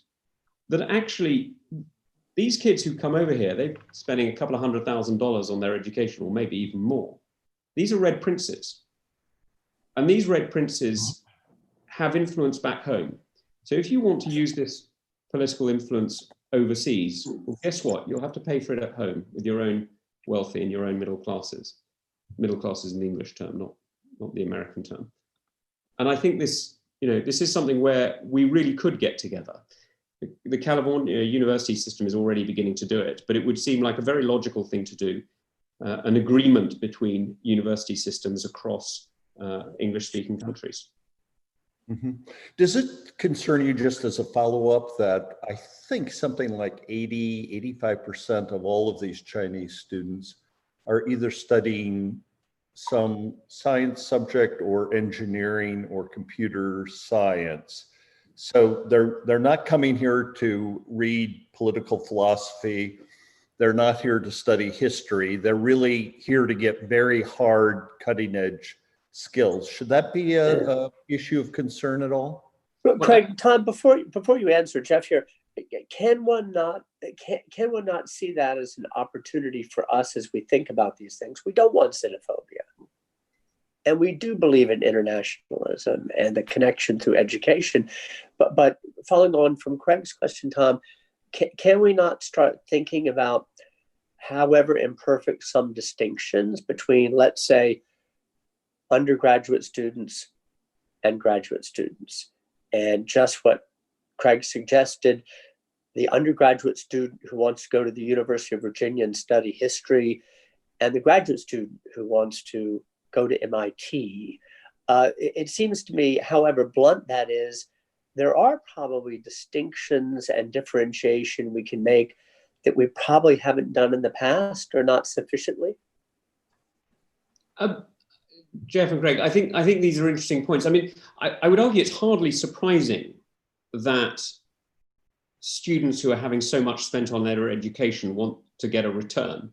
[SPEAKER 2] that actually these kids who come over here, they're spending a couple of $100,000 on their education, or maybe even more. These are red princes. And these red princes have influence back home. So if you want to use this political influence overseas, well, guess what? You'll have to pay for it at home with your own wealthy and your own middle classes. Middle classes in the English term, not the American term. And I think this is something where we really could get together. The California university system is already beginning to do it, but it would seem like a very logical thing to do, an agreement between university systems across English-speaking countries.
[SPEAKER 3] Does it concern you, just as a follow-up, that I think something like 85% of all of these Chinese students are either studying some science subject or engineering or computer science? So they're not coming here to read political philosophy. They're not here to study history. They're really here to get very hard, cutting edge skills. Should that be a issue of concern at all?
[SPEAKER 1] Craig, Tom, before you answer, Jeff here, can one not see that as an opportunity for us as we think about these things? We don't want xenophobia, and we do believe in internationalism and the connection through education. But following on from Craig's question, Tom, can we not start thinking about, however imperfect, some distinctions between, let's say, undergraduate students and graduate students? And just what Craig suggested, the undergraduate student who wants to go to the University of Virginia and study history, and the graduate student who wants to go to MIT. It seems to me, however blunt that is, there are probably distinctions and differentiation we can make that we probably haven't done in the past, or not sufficiently.
[SPEAKER 2] Jeff and Greg, I think these are interesting points. I mean, I would argue it's hardly surprising that students who are having so much spent on their education want to get a return.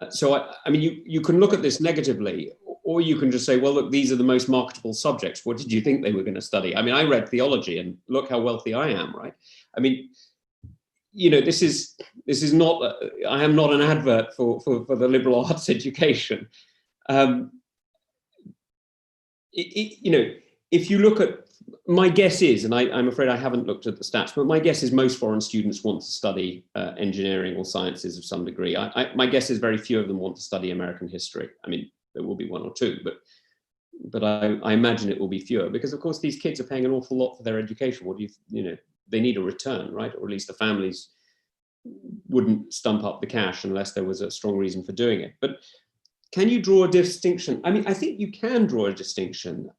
[SPEAKER 2] So, I mean, you can look at this negatively, or you can just say, well, look, these are the most marketable subjects. What did you think they were going to study? I mean, I read theology, and look how wealthy I am, right? I mean, you know, this is not, I am not an advert for the liberal arts education. You know, if you look at, my guess is, and I'm afraid I haven't looked at the stats, but my guess is most foreign students want to study engineering or sciences of some degree. My guess is very few of them want to study American history. I mean, there will be one or two, but I imagine it will be fewer, because of course these kids are paying an awful lot for their education. What do you know, they need a return, right? Or at least the families wouldn't stump up the cash unless there was a strong reason for doing it. But can you draw a distinction? I mean, I think you can draw a distinction.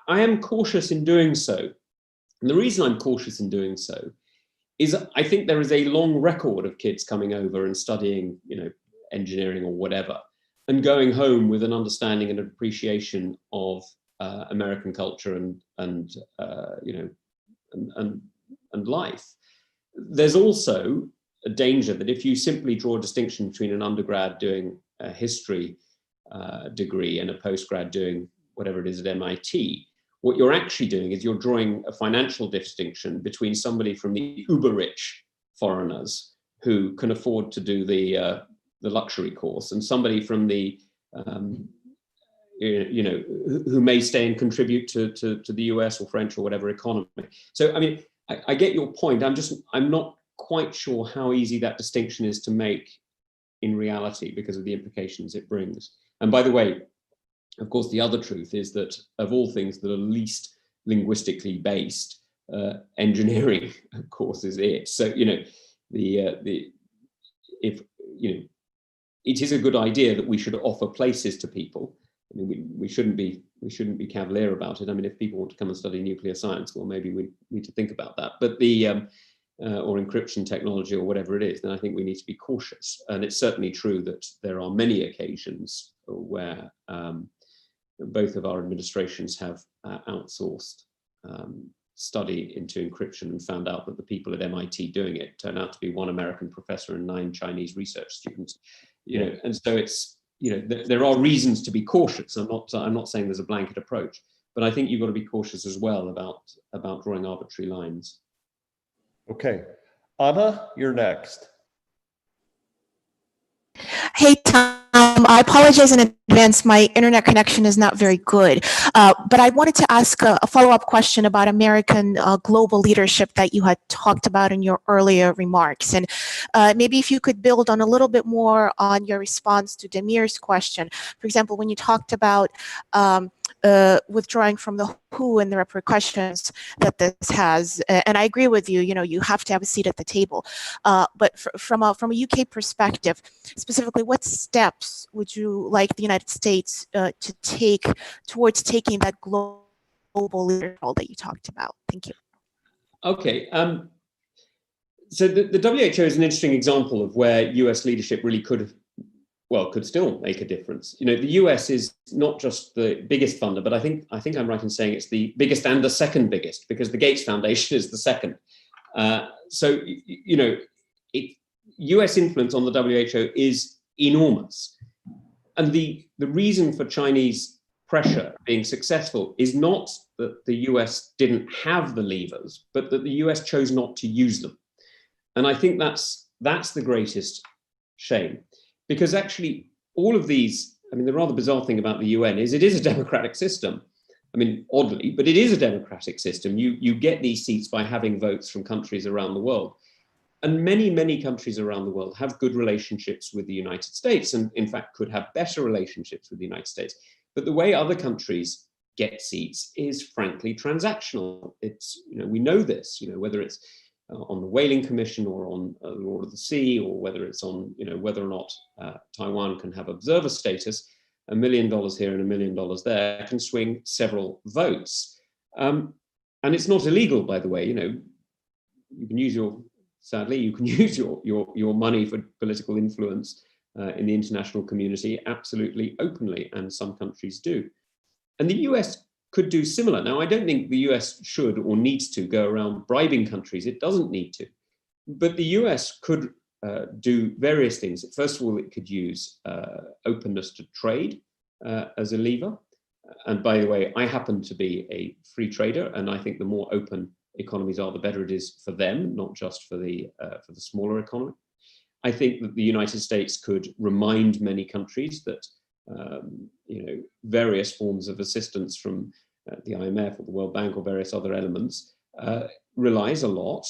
[SPEAKER 2] I am cautious in doing so. And the reason I'm cautious in doing so is I think there is a long record of kids coming over and studying, you know, engineering or whatever, and going home with an understanding and appreciation of American culture and you know, and life. There's also a danger that if you simply draw a distinction between an undergrad doing a history degree and a postgrad doing whatever it is at MIT, what you're actually doing is you're drawing a financial distinction between somebody from the uber rich foreigners who can afford to do the luxury course, and somebody from the you know, who may stay and contribute to the US or French or whatever economy. So I mean, I get your point. I'm not quite sure how easy that distinction is to make in reality because of the implications it brings. And by the way, of course, the other truth is that of all things that are least linguistically based, engineering, of course, is it. So, you know, if, you know, it is a good idea that we should offer places to people. I mean, we shouldn't be cavalier about it. I mean, if people want to come and study nuclear science, well, maybe we need to think about that. But or encryption technology or whatever it is, then I think we need to be cautious. And it's certainly true that there are many occasions where both of our administrations have outsourced study into encryption and found out that the people at MIT doing it turn out to be one American professor and 9 Chinese research students. You know, and so it's, you know, there are reasons to be cautious. I'm not saying there's a blanket approach, but I think you've got to be cautious as well about drawing arbitrary lines.
[SPEAKER 3] Okay, Anna, you're next.
[SPEAKER 7] Hey, Tom, I apologize in advance. My internet connection is not very good, but I wanted to ask a follow-up question about American global leadership that you had talked about in your earlier remarks. And maybe if you could build on a little bit more on your response to Demir's question. For example, when you talked about withdrawing from the WHO and the repercussions that this has, and I agree with you, you know, you have to have a seat at the table. But from a UK perspective, specifically, what steps would you like the United States to take towards taking that global global leadership role that you talked about? Thank you.
[SPEAKER 2] Okay. So the WHO is an interesting example of where US leadership really could still make a difference. You know, the US is not just the biggest funder, but I think I'm right in saying it's the biggest and the second biggest, because the Gates Foundation is the second. So, you know, US influence on the WHO is enormous. And the reason for Chinese pressure being successful is not that the US didn't have the levers, but that the US chose not to use them. And I think that's the greatest shame, because actually all of these, I mean, the rather bizarre thing about the UN is it is a democratic system. I mean, oddly, but it is a democratic system. You get these seats by having votes from countries around the world. And many, many countries around the world have good relationships with the United States, and in fact could have better relationships with the United States. But the way other countries get seats is frankly transactional. It's, you know, we know this, you know, whether it's on the Whaling Commission or on the Law of the Sea, or whether it's on, you know, whether or not Taiwan can have observer status, $1 million here and $1 million there can swing several votes. And it's not illegal, by the way. You know, you can use sadly, you can use your money for political influence in the international community absolutely openly, and some countries do. And the US could do similar. Now, I don't think the US should or needs to go around bribing countries. It doesn't need to. But the US could do various things. First of all, it could use openness to trade as a lever. And by the way, I happen to be a free trader, and I think the more open economies are, the better it is for them, not just for the smaller economy. I think that the United States could remind many countries that you know, various forms of assistance from the IMF or the World Bank or various other elements relies a lot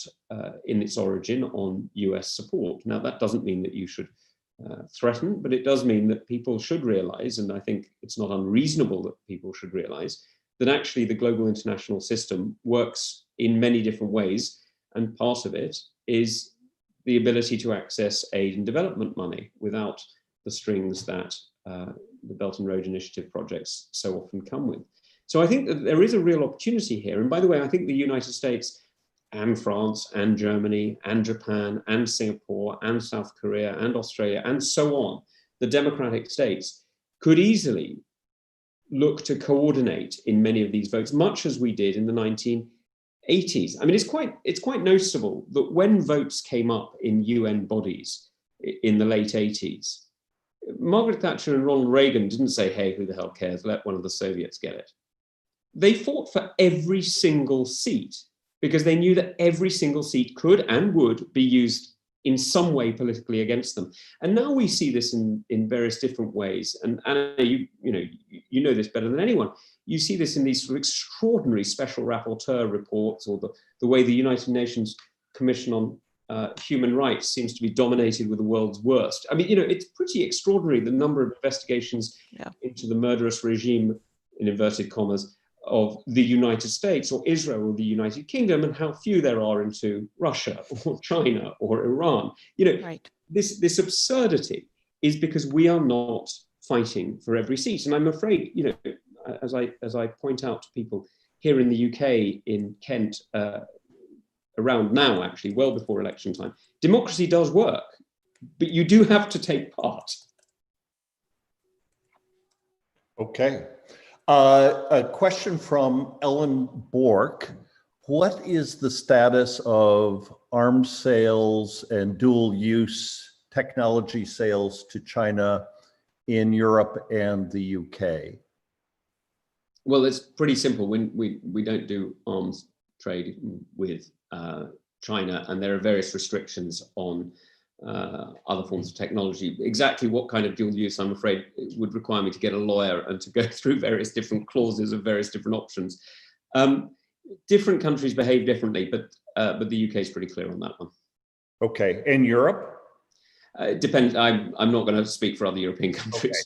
[SPEAKER 2] in its origin on US support. Now, that doesn't mean that you should threaten, but it does mean that people should realize, and I think it's not unreasonable that people should realize, that actually the global international system works in many different ways, and part of it is the ability to access aid and development money without the strings that the Belt and Road Initiative projects so often come with. So I think that there is a real opportunity here. And by the way, I think the United States and France and Germany and Japan and Singapore and South Korea and Australia and so on, the democratic states, could easily look to coordinate in many of these votes, much as we did in the 1980s. I mean, it's quite noticeable that when votes came up in UN bodies in the late 80s, Margaret Thatcher and Ronald Reagan didn't say, hey, who the hell cares, let one of the Soviets get it. They fought for every single seat because they knew that every single seat could and would be used in some way politically against them. And now we see this in various different ways. And Anna, you know this better than anyone. You see this in these sort of extraordinary special rapporteur reports, or the way the United Nations Commission on Human Rights seems to be dominated with the world's worst. I mean, you know, it's pretty extraordinary, the number of investigations into the murderous regime, in inverted commas, of the United States or Israel or the United Kingdom, and how few there are into Russia or China or Iran. You know, right. This absurdity is because we are not fighting for every seat. And I'm afraid, you know, as I point out to people here in the UK, in Kent, around now, actually, well before election time, democracy does work, but you do have to take part.
[SPEAKER 3] Okay. A question from Ellen Bork. What is the status of arms sales and dual use technology sales to China in Europe and the UK?
[SPEAKER 2] Well, it's pretty simple. We don't do arms trade with China, and there are various restrictions on other forms of technology. Exactly what kind of dual use, I'm afraid, it would require me to get a lawyer and to go through various different clauses of various different options. Different countries behave differently, but the UK is pretty clear on that one.
[SPEAKER 3] Okay, in Europe?
[SPEAKER 2] It depends. I'm not going to speak for other European countries.
[SPEAKER 3] Okay.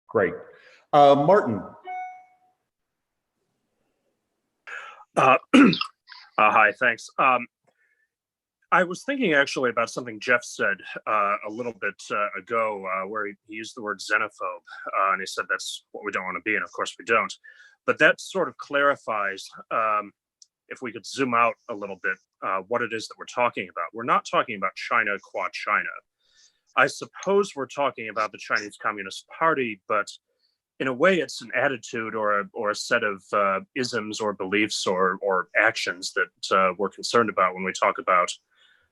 [SPEAKER 3] Great. Martin.
[SPEAKER 8] Hi, thanks. I was thinking actually about something Jeff said a little bit ago, where he used the word xenophobe, and he said that's what we don't want to be, and of course we don't. But that sort of clarifies, if we could zoom out a little bit, what it is that we're talking about. We're not talking about China qua China. I suppose we're talking about the Chinese Communist Party, but in a way it's an attitude or a set of isms or beliefs or actions that we're concerned about when we talk about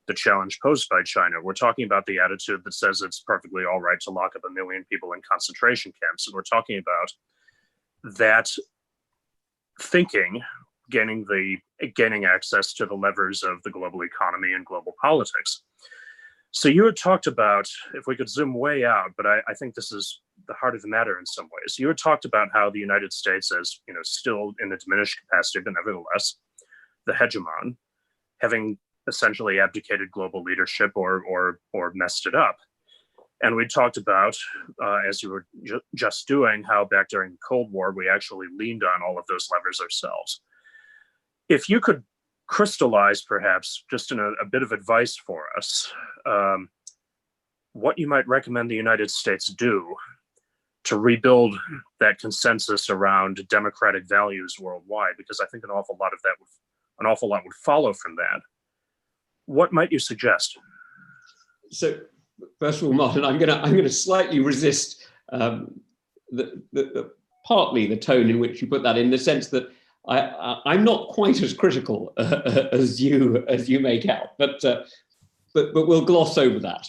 [SPEAKER 8] the challenge posed by China. We're talking about the attitude that says it's perfectly all right to lock up 1 million people in concentration camps. And we're talking about that thinking gaining access to the levers of the global economy and global politics. So you had talked about, if we could zoom way out, but I think this is the heart of the matter in some ways. You had talked about how the United States, as still in a diminished capacity, but nevertheless the hegemon, having essentially abdicated global leadership or messed it up. And we talked about, as you were just doing, how back during the Cold War, we actually leaned on all of those levers ourselves. If you could crystallize perhaps just in a bit of advice for us, what you might recommend the United States do to rebuild that consensus around democratic values worldwide, because I think an awful lot would follow from that. What might you suggest?
[SPEAKER 2] So, first of all, Martin, I'm going to slightly resist partly the tone in which you put that, in the sense that I'm not quite as critical as you make out, but we'll gloss over that.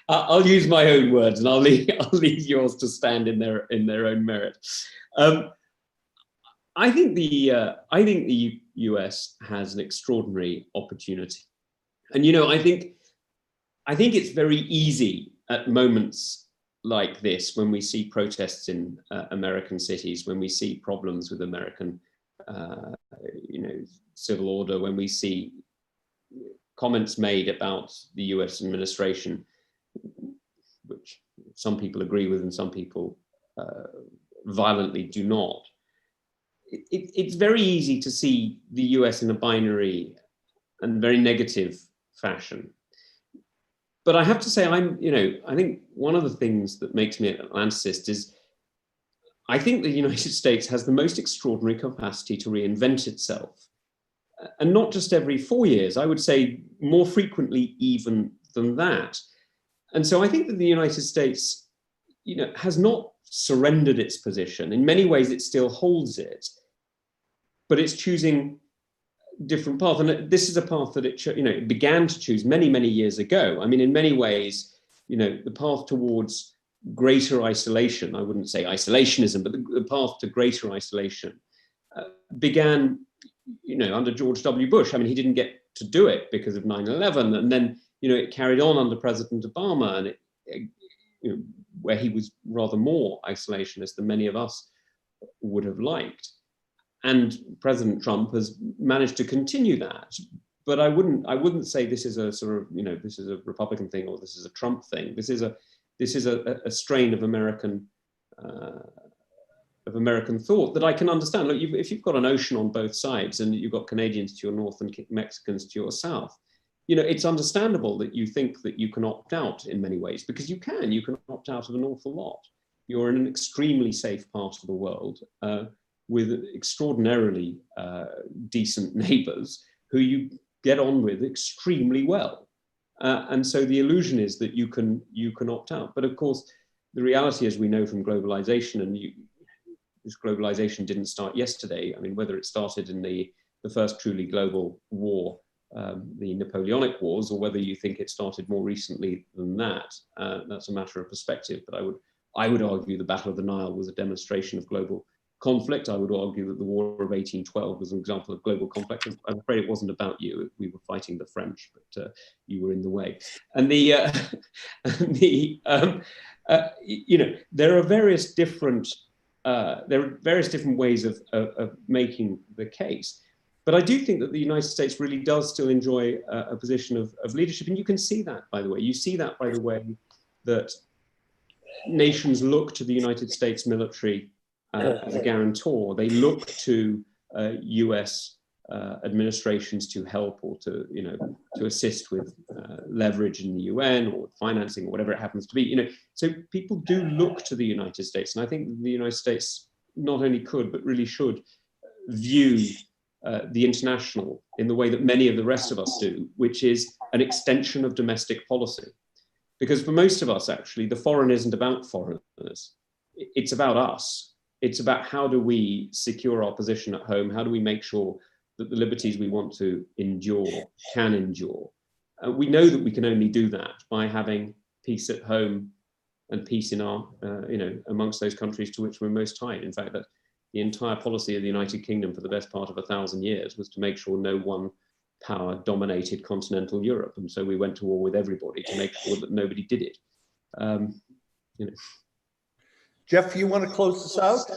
[SPEAKER 2] I'll use my own words, and I'll leave yours to stand in their own merit. I think the US has an extraordinary opportunity, and I think it's very easy at moments like this, when we see protests in American cities, when we see problems with American, civil order, when we see comments made about the US administration, which some people agree with and some people violently do not. It's very easy to see the US in a binary and very negative fashion. But I have to say, I think one of the things that makes me an Atlanticist is I think the United States has the most extraordinary capacity to reinvent itself. And not just every 4 years, I would say more frequently even than that. And so I think that the United States, has not surrendered its position. In many ways, it still holds it, but it's choosing different path, and this is a path that it began to choose many, many years ago. I mean, in many ways, the path towards greater isolation, I wouldn't say isolationism, but the path to greater isolation began, under George W. Bush. I mean, he didn't get to do it because of 9/11, and then, it carried on under President Obama, and where he was rather more isolationist than many of us would have liked. And President Trump has managed to continue that. But I wouldn't say this is a sort of, this is a Republican thing or this is a Trump thing. This is a strain of American thought that I can understand. Look, if you've got an ocean on both sides and you've got Canadians to your north and Mexicans to your south, it's understandable that you think that you can opt out in many ways, because you can opt out of an awful lot. You're in an extremely safe part of the world, with extraordinarily decent neighbors who you get on with extremely well. And so the illusion is that you can opt out. But of course, the reality, as we know from globalization, and this globalization didn't start yesterday. I mean, whether it started in the first truly global war, the Napoleonic Wars, or whether you think it started more recently than that, that's a matter of perspective. But I would argue the Battle of the Nile was a demonstration of global conflict. I would argue that the War of 1812 was an example of global conflict. I'm afraid it wasn't about you. We were fighting the French, but you were in the way. And there are various different ways of making the case. But I do think that the United States really does still enjoy a position of leadership, and you can see that, by the way. You see that by the way that nations look to the United States military as a guarantor. They look to US administrations to help or to, to assist with leverage in the UN or financing or whatever it happens to be. So people do look to the United States, and I think the United States not only could but really should view the international in the way that many of the rest of us do, which is an extension of domestic policy. Because for most of us, actually, the foreign isn't about foreigners. It's about us. It's about how do we secure our position at home? How do we make sure that the liberties we want to endure can endure? We know that we can only do that by having peace at home and peace in our, amongst those countries to which we're most tied. In fact, that the entire policy of the United Kingdom for the best part of 1,000 years was to make sure no one power dominated continental Europe. And so we went to war with everybody to make sure that nobody did it.
[SPEAKER 3] Jeff, you want to close this out?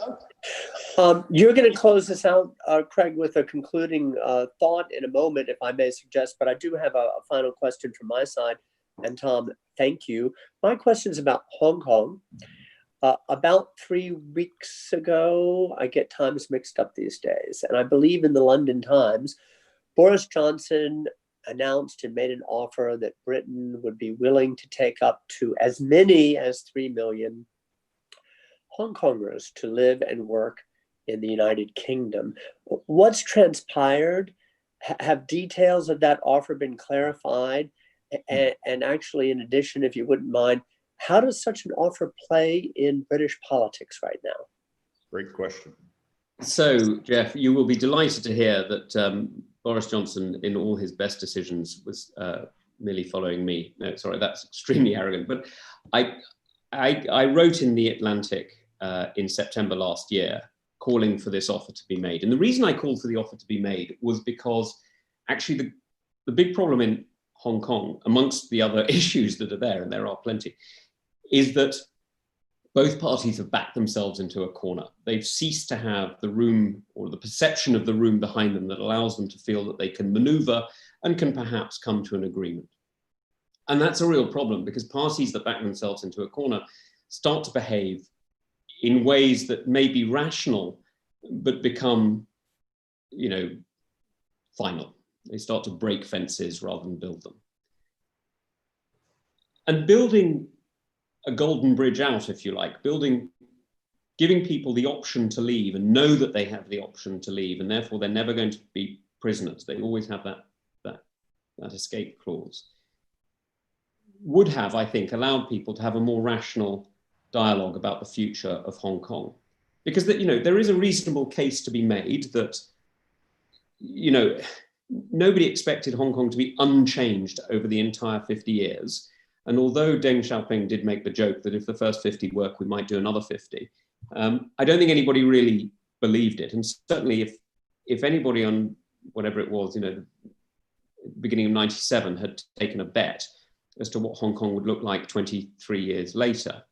[SPEAKER 1] You're going to close this out, Craig, with a concluding thought in a moment, if I may suggest, but I do have a final question from my side. And Tom, thank you. My question is about Hong Kong. About 3 weeks ago, I get times mixed up these days, and I believe in the London Times, Boris Johnson announced and made an offer that Britain would be willing to take up to as many as 3 million Hong Kongers to live and work in the United Kingdom. What's transpired? Have details of that offer been clarified? And actually, in addition, if you wouldn't mind, how does such an offer play in British politics right now?
[SPEAKER 3] Great question.
[SPEAKER 2] So, Jeff, you will be delighted to hear that Boris Johnson, in all his best decisions, was merely following me. No, sorry, that's extremely arrogant. But I wrote in The Atlantic in September last year, calling for this offer to be made. And the reason I called for the offer to be made was because actually the big problem in Hong Kong, amongst the other issues that are there, and there are plenty, is that both parties have backed themselves into a corner. They've ceased to have the room or the perception of the room behind them that allows them to feel that they can maneuver and can perhaps come to an agreement. And that's a real problem, because parties that back themselves into a corner start to behave in ways that may be rational, but become, final. They start to break fences rather than build them. And building a golden bridge out, if you like, giving people the option to leave and know that they have the option to leave, and therefore they're never going to be prisoners. They always have that escape clause. Would have, I think, allowed people to have a more rational dialogue about the future of Hong Kong. Because there is a reasonable case to be made that, nobody expected Hong Kong to be unchanged over the entire 50 years. And although Deng Xiaoping did make the joke that if the first 50 work, we might do another 50, I don't think anybody really believed it. And certainly if anybody on whatever it was, the beginning of 97 had taken a bet as to what Hong Kong would look like 23 years later,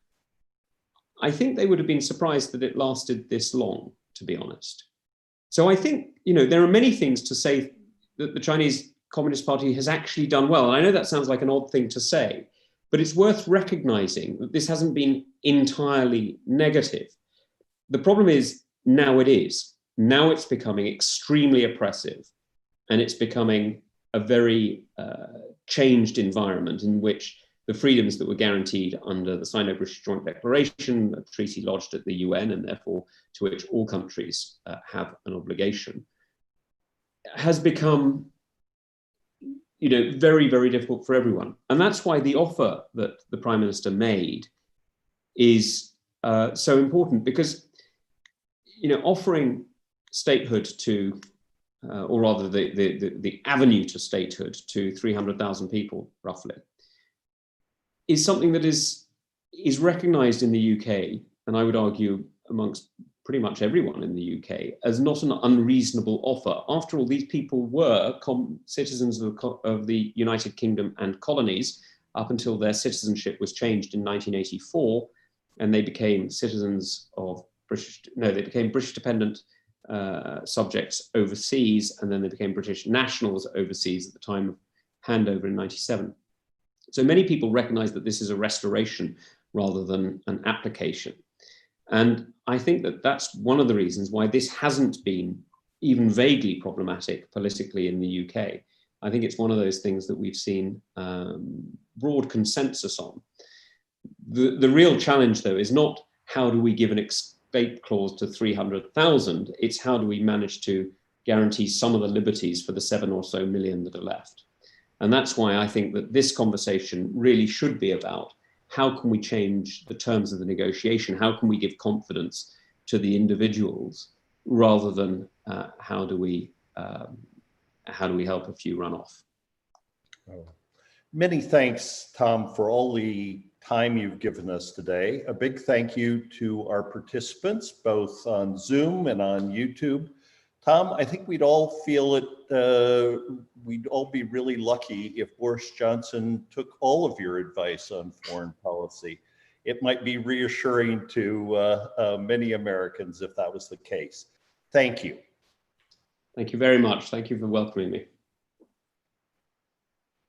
[SPEAKER 2] I think they would have been surprised that it lasted this long, to be honest. So I think, there are many things to say that the Chinese Communist Party has actually done well. And I know that sounds like an odd thing to say, but it's worth recognizing that this hasn't been entirely negative. The problem is now it is. Now it's becoming extremely oppressive, and it's becoming a very changed environment in which the freedoms that were guaranteed under the Sino-British Joint Declaration, a treaty lodged at the UN, and therefore to which all countries have an obligation, has become very, very difficult for everyone. And that's why the offer that the Prime Minister made is so important, because offering statehood to, or rather the avenue to statehood to 300,000 people, roughly, is something that is recognised in the UK, and I would argue amongst pretty much everyone in the UK, as not an unreasonable offer. After all, these people were citizens of the United Kingdom and colonies up until their citizenship was changed in 1984, and they became citizens of they became British dependent subjects overseas, and then they became British nationals overseas at the time of handover in 97. So many people recognize that this is a restoration rather than an application. And I think that that's one of the reasons why this hasn't been even vaguely problematic politically in the UK. I think it's one of those things that we've seen broad consensus on. The real challenge, though, is not how do we give an escape clause to 300,000, it's how do we manage to guarantee some of the liberties for the 7 or so million that are left. And that's why I think that this conversation really should be about how can we change the terms of the negotiation? How can we give confidence to the individuals rather than how do we help a few run off?
[SPEAKER 3] Many thanks, Tom, for all the time you've given us today. A big thank you to our participants, both on Zoom and on YouTube. Tom, I think we'd all feel it, we'd all be really lucky if Boris Johnson took all of your advice on foreign policy. It might be reassuring to many Americans if that was the case. Thank you.
[SPEAKER 2] Thank you very much. Thank you for welcoming me.